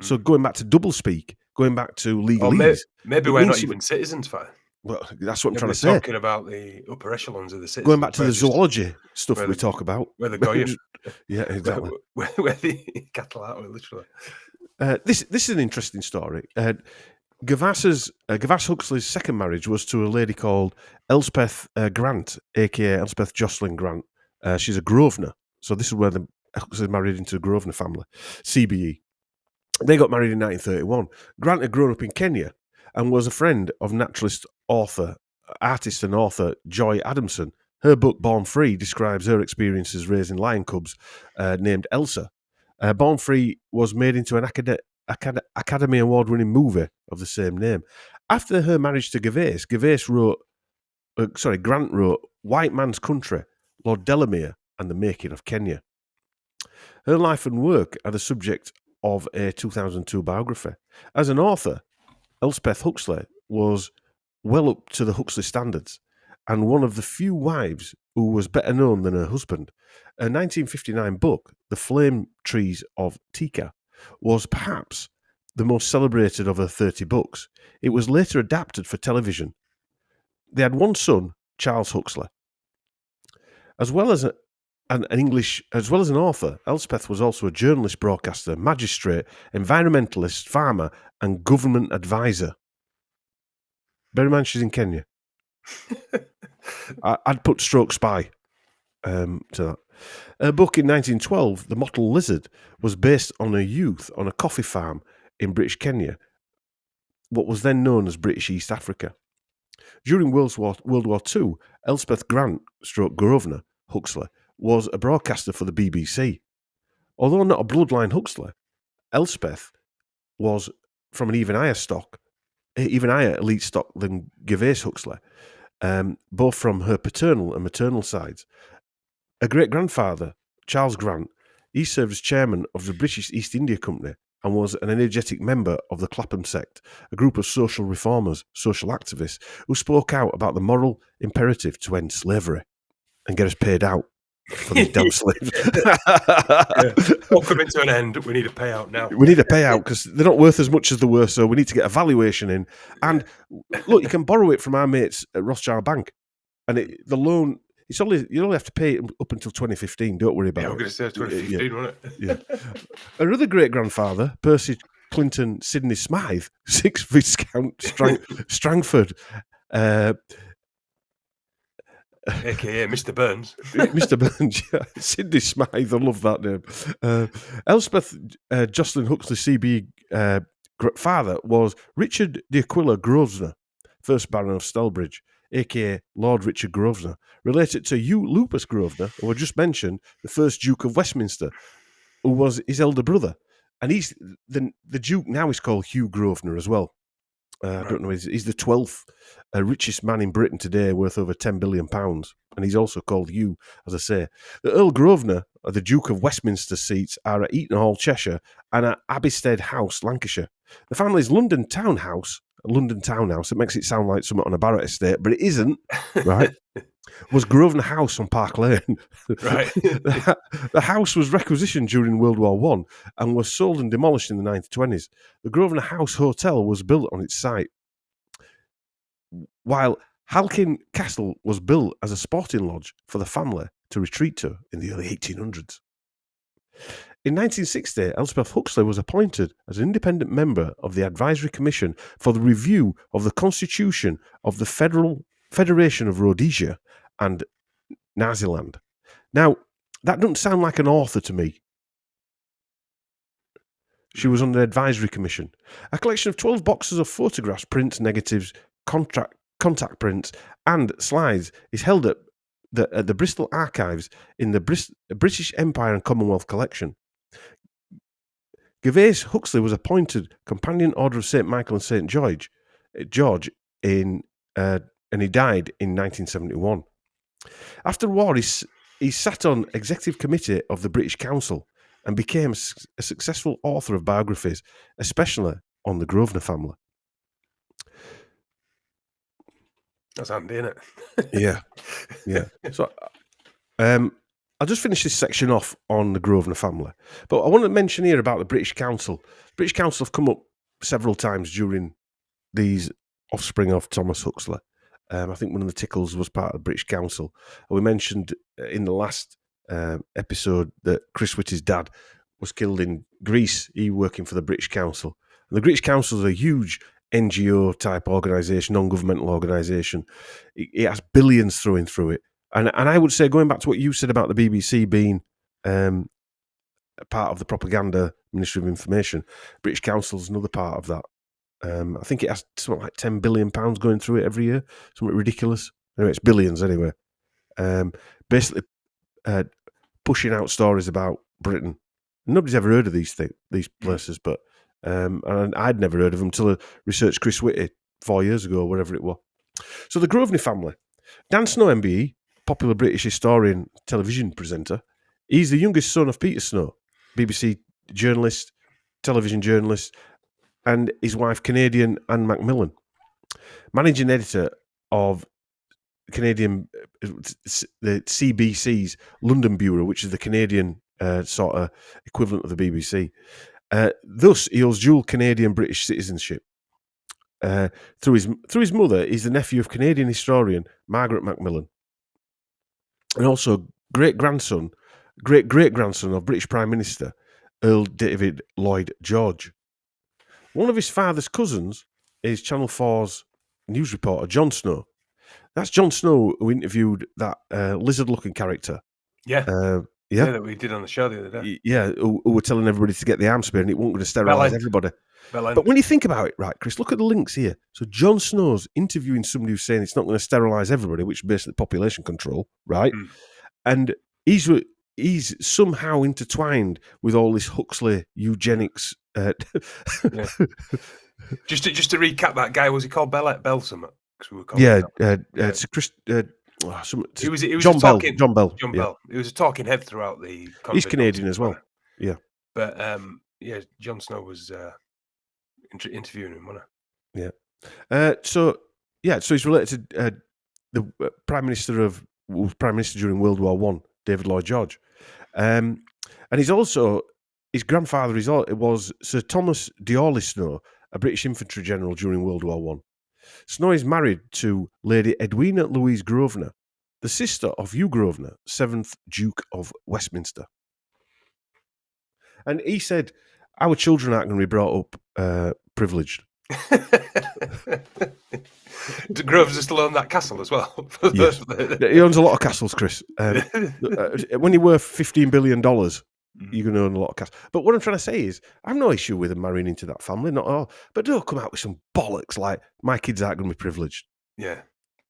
So going back to doublespeak, going back to legalese. Maybe we're not even citizens, fine. Well, that's what I'm trying to say. Talking about the upper echelons of the citizens. Going back to the zoology stuff we talk about. Where the Goyish. Yeah, exactly. Where the cattle are, literally. This is an interesting story. Gavass Huxley's second marriage was to a lady called Elspeth Grant, aka Elspeth Jocelyn Grant. She's a Grosvenor. So this is where Huxley married into the Grosvenor family, CBE. They got married in 1931. Grant had grown up in Kenya and was a friend of naturalist, artist and author Joy Adamson. Her book, Born Free, describes her experiences raising lion cubs named Elsa. Born Free was made into an Academy Award-winning movie of the same name. After her marriage to Grant wrote White Man's Country, Lord Delamere, and the Making of Kenya. Her life and work are the subject of a 2002 biography. As an author, Elspeth Huxley was well up to the Huxley standards and one of the few wives who was better known than her husband. A 1959 book, The Flame Trees of Tika, was perhaps the most celebrated of her 30 books. It was later adapted for television. They had one son, Charles Huxley. As well as an author, Elspeth was also a journalist, broadcaster, magistrate, environmentalist, farmer, and government advisor. Bear in mind, she's in Kenya. I'd put stroke spy to that. Her book in 1912, The Mottled Lizard, was based on her youth on a coffee farm in British Kenya, what was then known as British East Africa. During World War II, Elspeth Grant, Grosvenor Huxley, was a broadcaster for the BBC. Although not a bloodline Huxley, Elspeth was from an even higher elite stock than Gervase Huxley, both from her paternal and maternal sides. Her great-grandfather, Charles Grant, he served as chairman of the British East India Company and was an energetic member of the Clapham sect, a group of social reformers, social activists, who spoke out about the moral imperative to end slavery and get us paid out for these damn slaves. All coming to an end. We need a payout now. We need a payout because they're not worth as much as they were, so we need to get a valuation in. And look, you can borrow it from our mates at Rothschild Bank, and the loan, you only have to pay it up until 2015. Don't worry about it. I'm going to say 2015, wasn't it? Yeah. Her other great-grandfather, Percy Clinton Sidney Smythe, 6th Viscount Strangford, a.k.a. Mr. Burns. Mr. Burns, yeah. Sidney Smythe, I love that name. Elspeth Jocelyn Huxley CB father was Richard de Aquila Grosvenor, 1st Baron of Stelbridge, a.k.a. Lord Richard Grosvenor, related to Hugh Lupus Grosvenor, who I just mentioned, the 1st Duke of Westminster, who was his elder brother. And he's the Duke now is called Hugh Grosvenor as well. I don't know, he's the 12th richest man in Britain today, worth over £10 billion. And he's also called Hugh, as I say. The Earl Grosvenor, the Duke of Westminster seats, are at Eaton Hall, Cheshire, and at Abbeystead House, Lancashire. The family's London townhouse a London townhouse. It makes it sound like something on a Barrett estate, but it isn't, right? Was Grosvenor House on Park Lane. Right. The house was requisitioned during World War One and was sold and demolished in the 1920s. The Grosvenor House Hotel was built on its site, while Halkin Castle was built as a sporting lodge for the family to retreat to in the early 1800s. In 1960, Elspeth Huxley was appointed as an independent member of the Advisory Commission for the review of the Constitution of the Federation of Rhodesia and Naziland. Now, that doesn't sound like an author to me. She was on the Advisory Commission. A collection of 12 boxes of photographs, prints, negatives, contact prints, and slides is held at the Bristol Archives in the British Empire and Commonwealth Collection. Gervase Huxley was appointed Companion Order of St. Michael and St. George and he died in 1971. After the war, he sat on Executive Committee of the British Council and became a successful author of biographies, especially on the Grosvenor family. That's handy, isn't it? Yeah. So, I'll just finish this section off on the Grosvenor family. But I want to mention here about the British Council. The British Council have come up several times during these offspring of Thomas Huxley. I think one of the Tickles was part of the British Council. We mentioned in the last episode that Chris Whitty's dad was killed in Greece, he working for the British Council. And the British Council is a huge NGO-type organisation, non-governmental organisation. It has billions through it. And I would say, going back to what you said about the BBC being a part of the propaganda Ministry of Information, British Council is another part of that. I think it has something like £10 billion going through it every year, something ridiculous. Anyway, it's billions anyway. Basically, pushing out stories about Britain. Nobody's ever heard of these places, but and I'd never heard of them until I researched Chris Whitty 4 years ago, or whatever it was. So the Grosvenor family. Dan Snow MBE, popular British historian, television presenter. He's the youngest son of Peter Snow, BBC journalist, television journalist, and his wife, Canadian Anne Macmillan, managing editor of the CBC's London Bureau, which is the Canadian sort of equivalent of the BBC. Thus, he holds dual Canadian-British citizenship. Through his mother, he's the nephew of Canadian historian Margaret Macmillan, and also great-great-grandson of British Prime Minister Earl David Lloyd George. One of his father's cousins is Channel 4's news reporter, Jon Snow. That's Jon Snow who interviewed that lizard-looking character. Yeah, that we did on the show the other day. Yeah, who were telling everybody to get the arm spear and it wasn't going to sterilise everybody. But when you think about it, right, Chris, look at the links here. So Jon Snow's interviewing somebody who's saying it's not going to sterilise everybody, which is basically population control, right? Mm. And he's somehow intertwined with all this Huxley eugenics. Just to recap, that guy, was he called Bell something? It's Chris. He was John Bell. John Bell. He was a talking head throughout the. He's Canadian as well. Yeah, but Jon Snow was interviewing him, wasn't he? So he's related to the Prime Minister who was Prime Minister during World War One, David Lloyd George, and he's also his grandfather was Sir Thomas d'Orley Snow, a British infantry general during World War One. Snow is married to Lady Edwina Louise Grosvenor, the sister of Hugh Grosvenor, 7th Duke of Westminster. And he said, our children aren't going to be brought up privileged. Groves still own that castle as well. Yes. He owns a lot of castles, Chris. When you're worth $15 billion, you're going to own a lot of castles. But what I'm trying to say is, I have no issue with him marrying into that family, not at all. But don't come out with some bollocks like, my kids aren't going to be privileged. Yeah.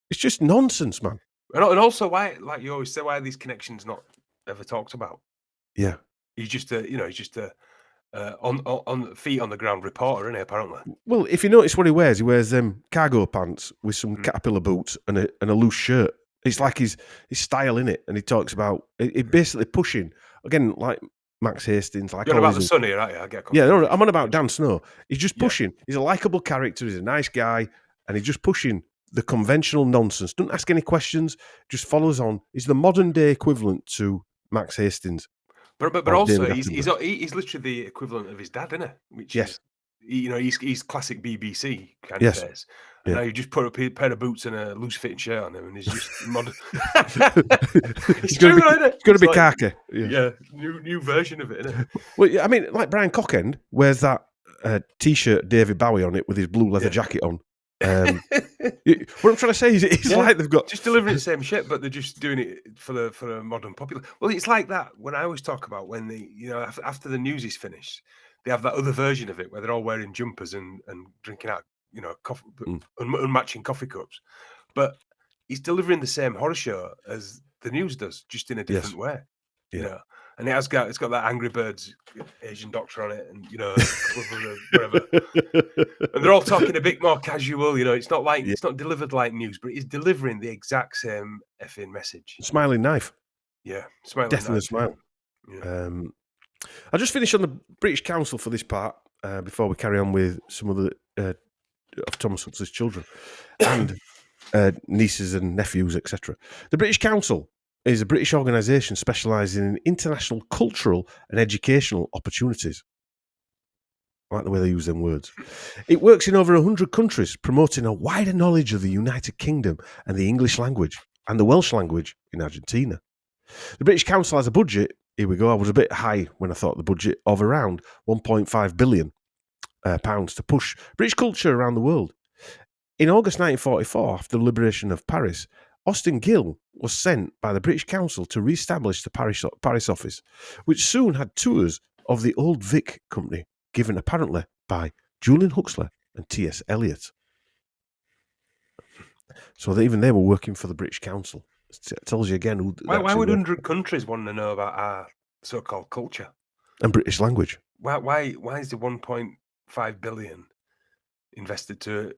It's just nonsense, man. And also, why, like you always say, why are these connections not ever talked about? Yeah. He's just a on feet on the ground reporter, isn't he, apparently? Well, if you notice what he wears cargo pants with some caterpillar boots and a loose shirt. It's like his style in it, and he talks about it basically pushing again, like Max Hastings. Like You're all about the these. sun here, aren't you? I get Yeah, confused. no, I'm on about Dan Snow. He's just Yeah. pushing. He's a likable character. He's a nice guy, and he's just pushing the conventional nonsense. Doesn't ask any questions. Just follows on. He's the modern day equivalent to Max Hastings. But or also David he's Attenborough. literally the equivalent of his dad, isn't it? Which Yes. is, you know, he's classic BBC kind Yes. of face. And Yeah. now you just put a pair of boots and a loose fitting shirt on him, and he's just modern. It's going to be khaki. Yeah, new version of it, isn't it? Well, yeah, I mean, like Brian Cockend wears that T-shirt, David Bowie on it with his blue leather jacket on. What I'm trying to say is, it's like they've got just delivering the same shit, but they're just doing it for the modern popular. Well, it's like that when I always talk about when they, you know, after the news is finished, they have that other version of it where they're all wearing jumpers and drinking out, you know, coffee, unmatching coffee cups. But he's delivering the same horror show as the news does, just in a different way. You know, and it's got that Angry Birds Asian doctor on it, and you know, whatever. And they're all talking a bit more casual. You know, it's not like it's not delivered like news, but it's delivering the exact same effing message. Smiling knife. Yeah, smiling Death with a knife. smile. Yeah. I'll just finish on the British Council for this part before we carry on with some of the of Thomas Huxley's children and nieces and nephews, etc. The British Council is a British organisation specialising in international cultural and educational opportunities. I like the way they use them words. It works in over 100 countries, promoting a wider knowledge of the United Kingdom and the English language and the Welsh language in Argentina. The British Council has a budget, here we go, I was a bit high when I thought the budget, of around £1.5 billion to push British culture around the world. In August 1944, after the liberation of Paris, Austin Gill was sent by the British Council to re-establish the Paris office, which soon had tours of the Old Vic Company, given apparently by Julian Huxley and T.S. Eliot. So even they were working for the British Council. It tells you again who. Why would 100 countries want to know about our so-called culture and British language? Why is the 1.5 billion invested to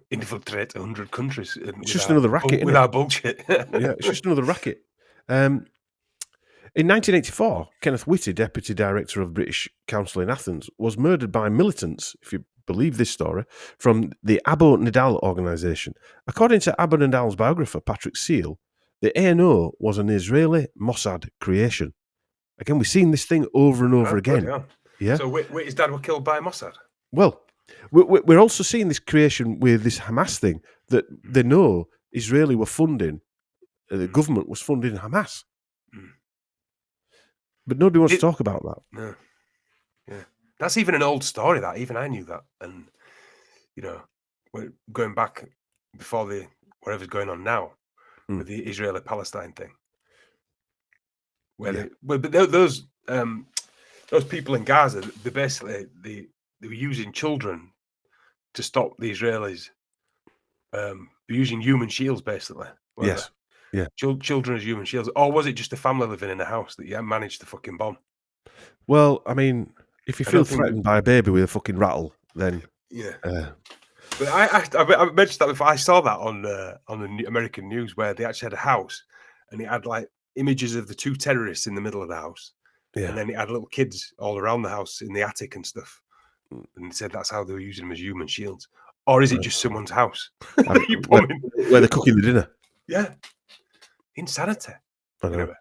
infiltrate 100 countries? It's just another racket with our bullshit. Yeah, it's just another racket. In 1984, Kenneth Whitty, Deputy Director of British Council in Athens, was murdered by militants, if you believe this story, from the Abu Nidal organisation. According to Abu Nidal's biographer, Patrick Seal, the ANO was an Israeli Mossad creation. Again, we've seen this thing over and over again. Yeah. So his dad was killed by Mossad? Well, we're also seeing this creation with this Hamas thing, that they know Israeli were funding, the government was funding Hamas. But nobody wants to talk about that. No. Yeah. That's even an old story, that. Even I knew that. And, you know, we're going back before whatever's going on now with the Israeli-Palestine thing. Where those people in Gaza, they were using children to stop the Israelis. They're using human shields, basically. Yes. Yeah. Children as human shields. Or was it just a family living in a house that you managed to fucking bomb? Well, I mean, if you feel threatened by a baby with a fucking rattle, then... Yeah. But I mentioned that before. I saw that on the American news, where they actually had a house and it had like images of the two terrorists in the middle of the house. Yeah. And then it had little kids all around the house in the attic and stuff. And said that's how they were using them as human shields. Or is it just someone's house? Where they're cooking the dinner. Yeah. Insanity. Anyway.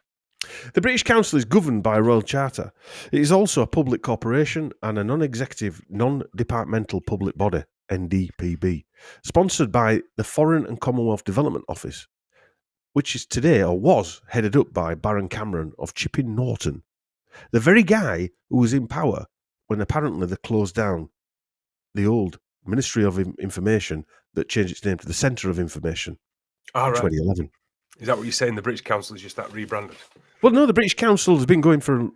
The British Council is governed by a Royal Charter. It is also a public corporation and a non-executive, non-departmental public body, NDPB, sponsored by the Foreign and Commonwealth Development Office, which is today, or was, headed up by Baron Cameron of Chipping Norton, the very guy who was in power when apparently they closed down the old Ministry of Information that changed its name to the Centre of Information in 2011. Is that what you're saying? The British Council is just that rebranded? Well, no, the British Council has been going for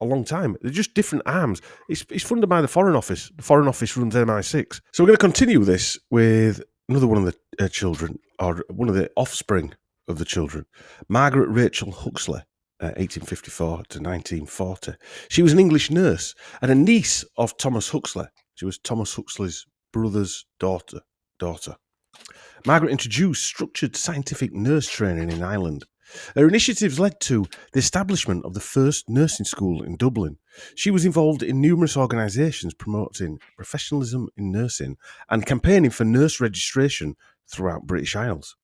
a long time. They're just different arms. It's funded by the Foreign Office. The Foreign Office runs MI6. So we're going to continue this with another one of the children, or one of the offspring of the children, Margaret Rachel Huxley, 1854 to 1940. She was an English nurse and a niece of Thomas Huxley. She was Thomas Huxley's brother's daughter. Margaret introduced structured scientific nurse training in Ireland Her initiatives led to the establishment of the first nursing school in Dublin. She was involved in numerous organisations promoting professionalism in nursing and campaigning for nurse registration throughout British Isles.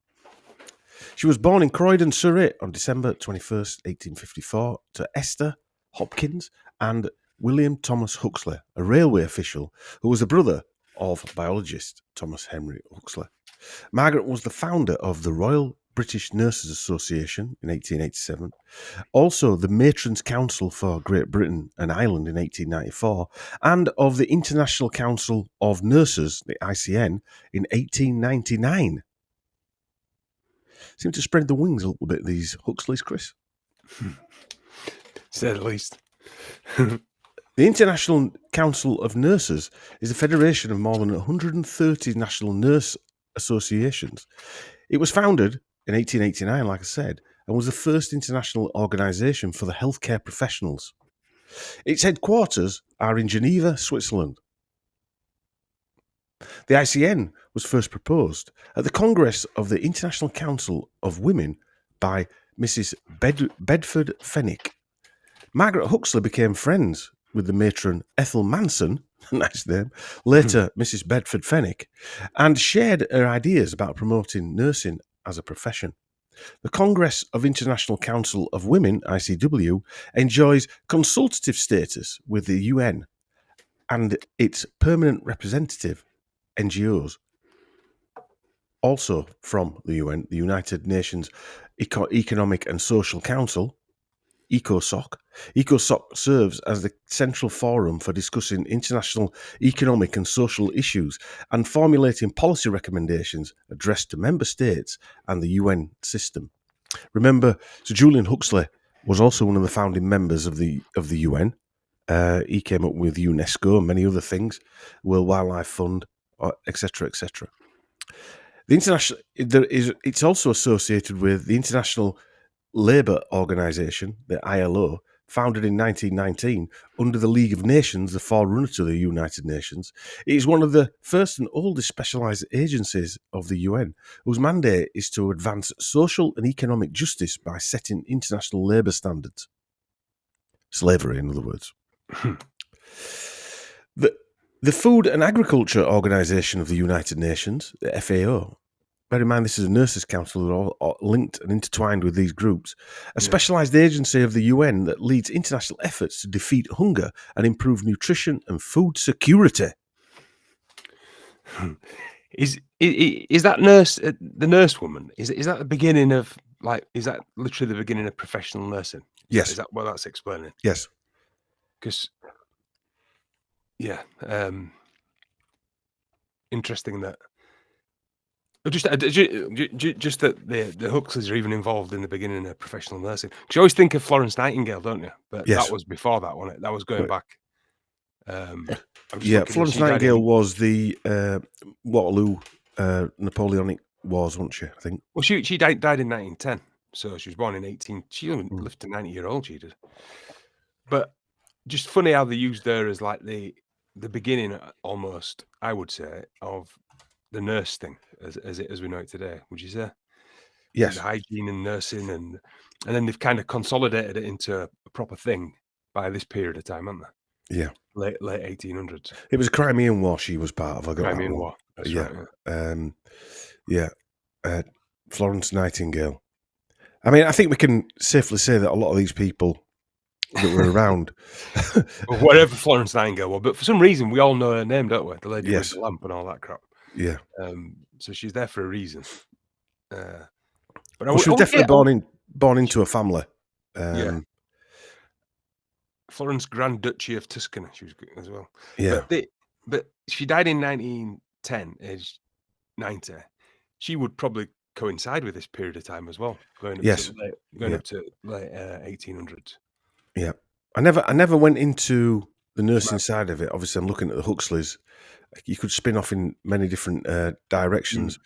She was born in Croydon, Surrey on December 21st, 1854, to Esther Hopkins and William Thomas Huxley, a railway official who was a brother of biologist Thomas Henry Huxley. Margaret was the founder of the Royal British Nurses Association in 1887, also the Matrons Council for Great Britain and Ireland in 1894, and of the International Council of Nurses, the ICN, in 1899. Seem to spread the wings a little bit, these Huxleys, Chris. Say the least. The International Council of Nurses is a federation of more than 130 national nurse associations. It was founded in 1889, like I said, and was the first international organisation for the healthcare professionals. Its headquarters are in Geneva, Switzerland. The ICN was first proposed at the Congress of the International Council of Women by Mrs. Bedford Fenwick. Margaret Huxley became friends with the matron Ethel Manson, nice name, later Mrs. Bedford Fenwick, and shared her ideas about promoting nursing as a profession. The Congress of International Council of Women, ICW, enjoys consultative status with the UN and its permanent representative, NGOs, also from the UN, the United Nations Economic and Social Council, ECOSOC. ECOSOC serves as the central forum for discussing international economic and social issues and formulating policy recommendations addressed to member states and the UN system. Remember, Sir Julian Huxley was also one of the founding members of the UN. He came up with UNESCO and many other things, World Wildlife Fund, etc., etc. It's also associated with the International Labour Organization, the ILO, founded in 1919 under the League of Nations, the forerunner to the United Nations. It is one of the first and oldest specialised agencies of the UN, whose mandate is to advance social and economic justice by setting international labour standards. Slavery, in other words. The Food and Agriculture Organization of the United Nations, the FAO, bear in mind this is a nurses' council that are all linked and intertwined with these groups, a specialised agency of the UN that leads international efforts to defeat hunger and improve nutrition and food security. Is that nurse, the nurse woman, is that the beginning of, like, is that literally the beginning of professional nursing? Yes. Is that what that's explaining? Yes. Because, yeah, interesting that. Just that the Huxleys are even involved in the beginning of professional nursing. Because you always think of Florence Nightingale, don't you? But Yes. that was before that, wasn't it? That was going back. Florence Nightingale was the Waterloo Napoleonic Wars, wasn't she? I think. Well, she died in 1910, so she was born in 18. She only lived to 90-year-old. She did. But just funny how they used her as like the beginning, almost, I would say, of the nurse thing as we know it today. Would you say? Yes. The hygiene and nursing, and then they've kind of consolidated it into a proper thing by this period of time, haven't they? Yeah. Late 1800s. It was a Crimean War she was part of. I got Crimean that War. That's right. Yeah. Florence Nightingale. I mean, I think we can safely say that a lot of these people that were around, well, whatever Florence Nightingale was, but for some reason we all know her name, don't we? The lady with the lamp and all that crap. Yeah. So she's there for a reason. But she was definitely born into a family. Yeah. Florence Grand Duchy of Tuscany, she was as well. Yeah. But she died in 1910, aged 90. She would probably coincide with this period of time as well, going up to late 1800s. Yeah. I never went into the nursing side of it. Obviously, I'm looking at the Huxleys. You could spin off in many different directions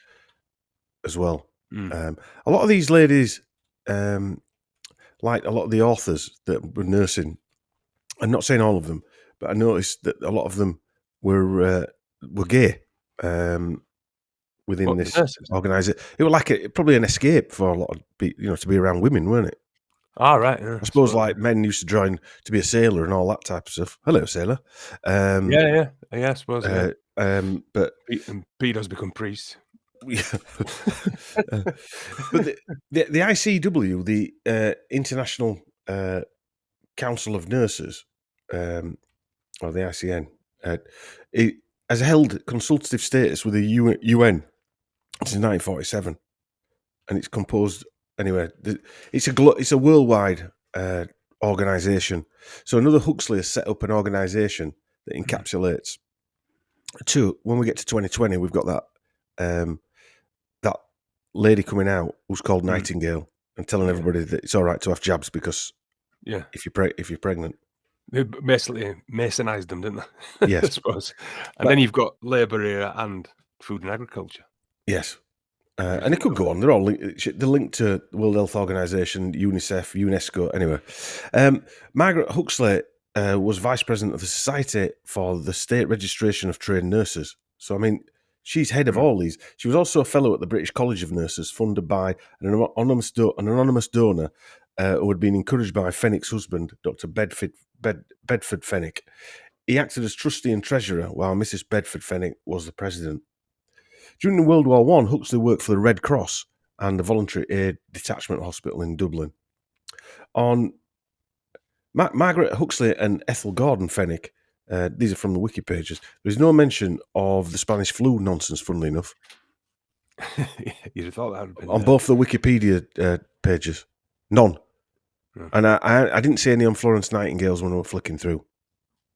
as well. A lot of these ladies, like a lot of the authors that were nursing, I'm not saying all of them, but I noticed that a lot of them were gay. within the this nurses? organisation. It was like probably an escape for a lot of to be around women, weren't it? Right. Yeah, I suppose like men used to join to be a sailor and all that type of stuff. Hello, sailor. Yeah. I suppose. Yeah. But And pedos become priests. uh, but the ICW, the International Council of Nurses, or the ICN, it has held consultative status with the UN since 1947, and it's composed anyway. It's a worldwide organisation. So another Huxley has set up an organisation that encapsulates. When we get to 2020, we've got that that lady coming out who's called Nightingale and telling everybody that it's all right to have jabs because if you're pregnant. They basically masonized them, didn't they? Yes. I suppose. And then you've got labour here and food and agriculture. Yes. And it could go on. They're all linked to the World Health Organization, UNICEF, UNESCO. Anyway, Margaret Huxley was vice president of the Society for the State Registration of Trained Nurses. So, I mean, she's head of all these. She was also a fellow at the British College of Nurses, funded by an anonymous donor who had been encouraged by Fenwick's husband, Dr. Bedford Fenwick. He acted as trustee and treasurer while Mrs. Bedford Fenwick was the president. During World War I, Huxley worked for the Red Cross and the Voluntary Aid Detachment Hospital in Dublin. On Margaret Huxley and Ethel Gordon Fenwick, these are from the wiki pages, there's no mention of the Spanish flu nonsense, funnily enough. You'd have thought that would have been on both the Wikipedia pages. None. Yeah. And I didn't see any on Florence Nightingale's when I was flicking through.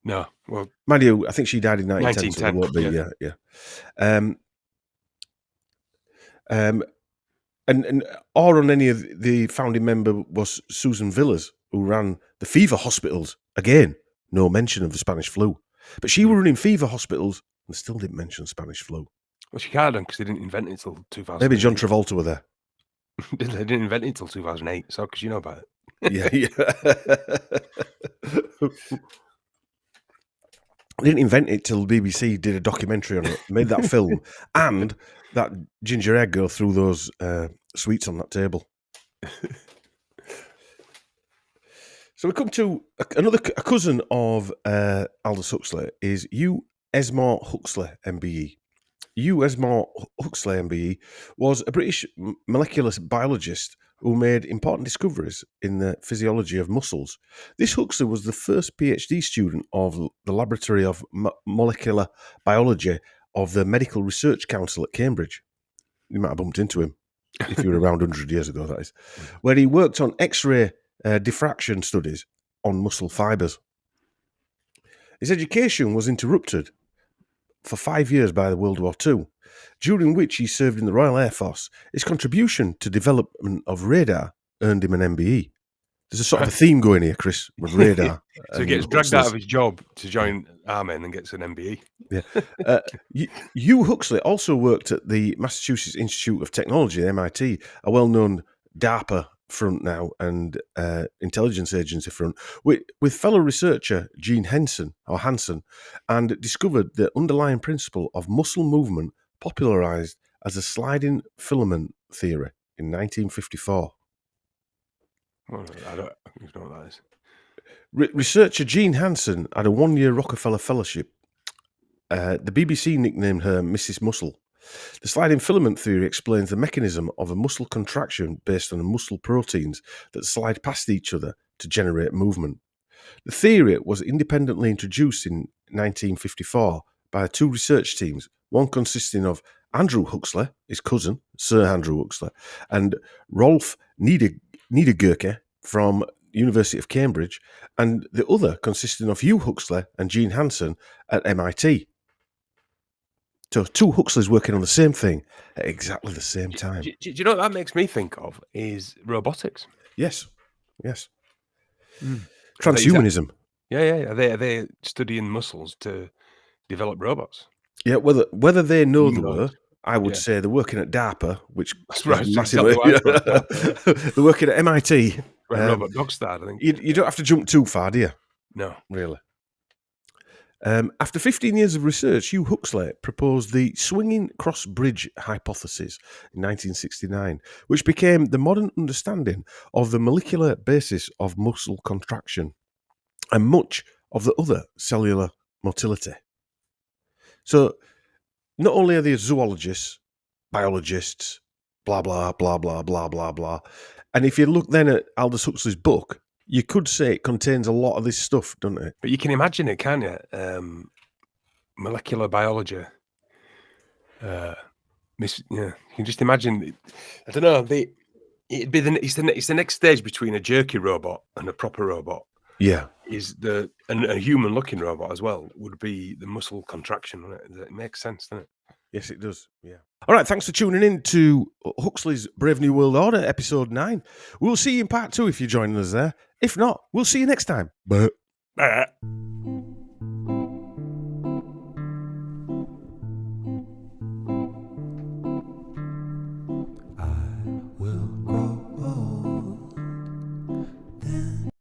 No. Well, mind you, I think she died in 1910, so there won't be, And or on any of the founding member was Susan Villas, who ran the fever hospitals. Again, no mention of the Spanish flu. But she were running fever hospitals and still didn't mention Spanish flu. Well, she can't have done because they didn't invent it until 2000. Maybe John Travolta were there. They didn't invent it until 2008, so because you know about it. Yeah. They didn't invent it till the BBC did a documentary on it, made that film, and that ginger egg girl threw those sweets on that table. So we come to a cousin of Aldous Huxley is Hugh Esmore Huxley, MBE. Hugh Esmore Huxley, MBE, was a British molecular biologist who made important discoveries in the physiology of muscles. This Huxley was the first PhD student of the Laboratory of Molecular Biology of the Medical Research Council at Cambridge. You might have bumped into him if you were around 100 years ago, that is, where he worked on X-ray diffraction studies on muscle fibres. His education was interrupted for 5 years by the World War II, during which he served in the Royal Air Force. His contribution to development of radar earned him an MBE. There's a sort of a theme going here, Chris, with radar. So he gets dragged out of his job to join Army and then gets an MBE. Yeah. Hugh Huxley also worked at the Massachusetts Institute of Technology, MIT, a well-known DARPA front now and intelligence agency front, with fellow researcher Gene Hansen, and discovered the underlying principle of muscle movement popularized as a sliding filament theory in 1954. Well, I don't know what that is. Researcher Gene Hansen had a 1-year Rockefeller Fellowship. The BBC nicknamed her Mrs. Muscle. The sliding filament theory explains the mechanism of a muscle contraction based on muscle proteins that slide past each other to generate movement. The theory was independently introduced in 1954 by two research teams, one consisting of Andrew Huxley, his cousin, Sir Andrew Huxley, and Rolf Niedergerke from University of Cambridge, and the other consisting of Hugh Huxley and Gene Hansen at MIT. So two Huxleys working on the same thing at exactly the same time. Do you know what that makes me think of is robotics? Yes. Transhumanism. Yeah. Are they studying muscles to develop robots? Yeah, whether they know they were, I would say they're working at DARPA, which that's right. Massively, they're working at MIT. Robot dog starred, I think. You don't have to jump too far, do you? No. Really. After 15 years of research, Hugh Huxley proposed the swinging cross bridge hypothesis in 1969, which became the modern understanding of the molecular basis of muscle contraction and much of the other cellular motility. So, not only are they zoologists, biologists, blah, blah, blah, blah, blah, blah, blah. And if you look then at Aldous Huxley's book, you could say it contains a lot of this stuff, doesn't it? But you can imagine it, can't you? Molecular biology. You can just imagine. I don't know. It's the next stage between a jerky robot and a proper robot. Yeah. And a human-looking robot as well would be the muscle contraction. It makes sense, doesn't it? Yes, it does. Yeah. All right. Thanks for tuning in to Huxley's Brave New World Order, episode 9. We'll see you in part 2 if you're joining us there. If not, we'll see you next time. Bye.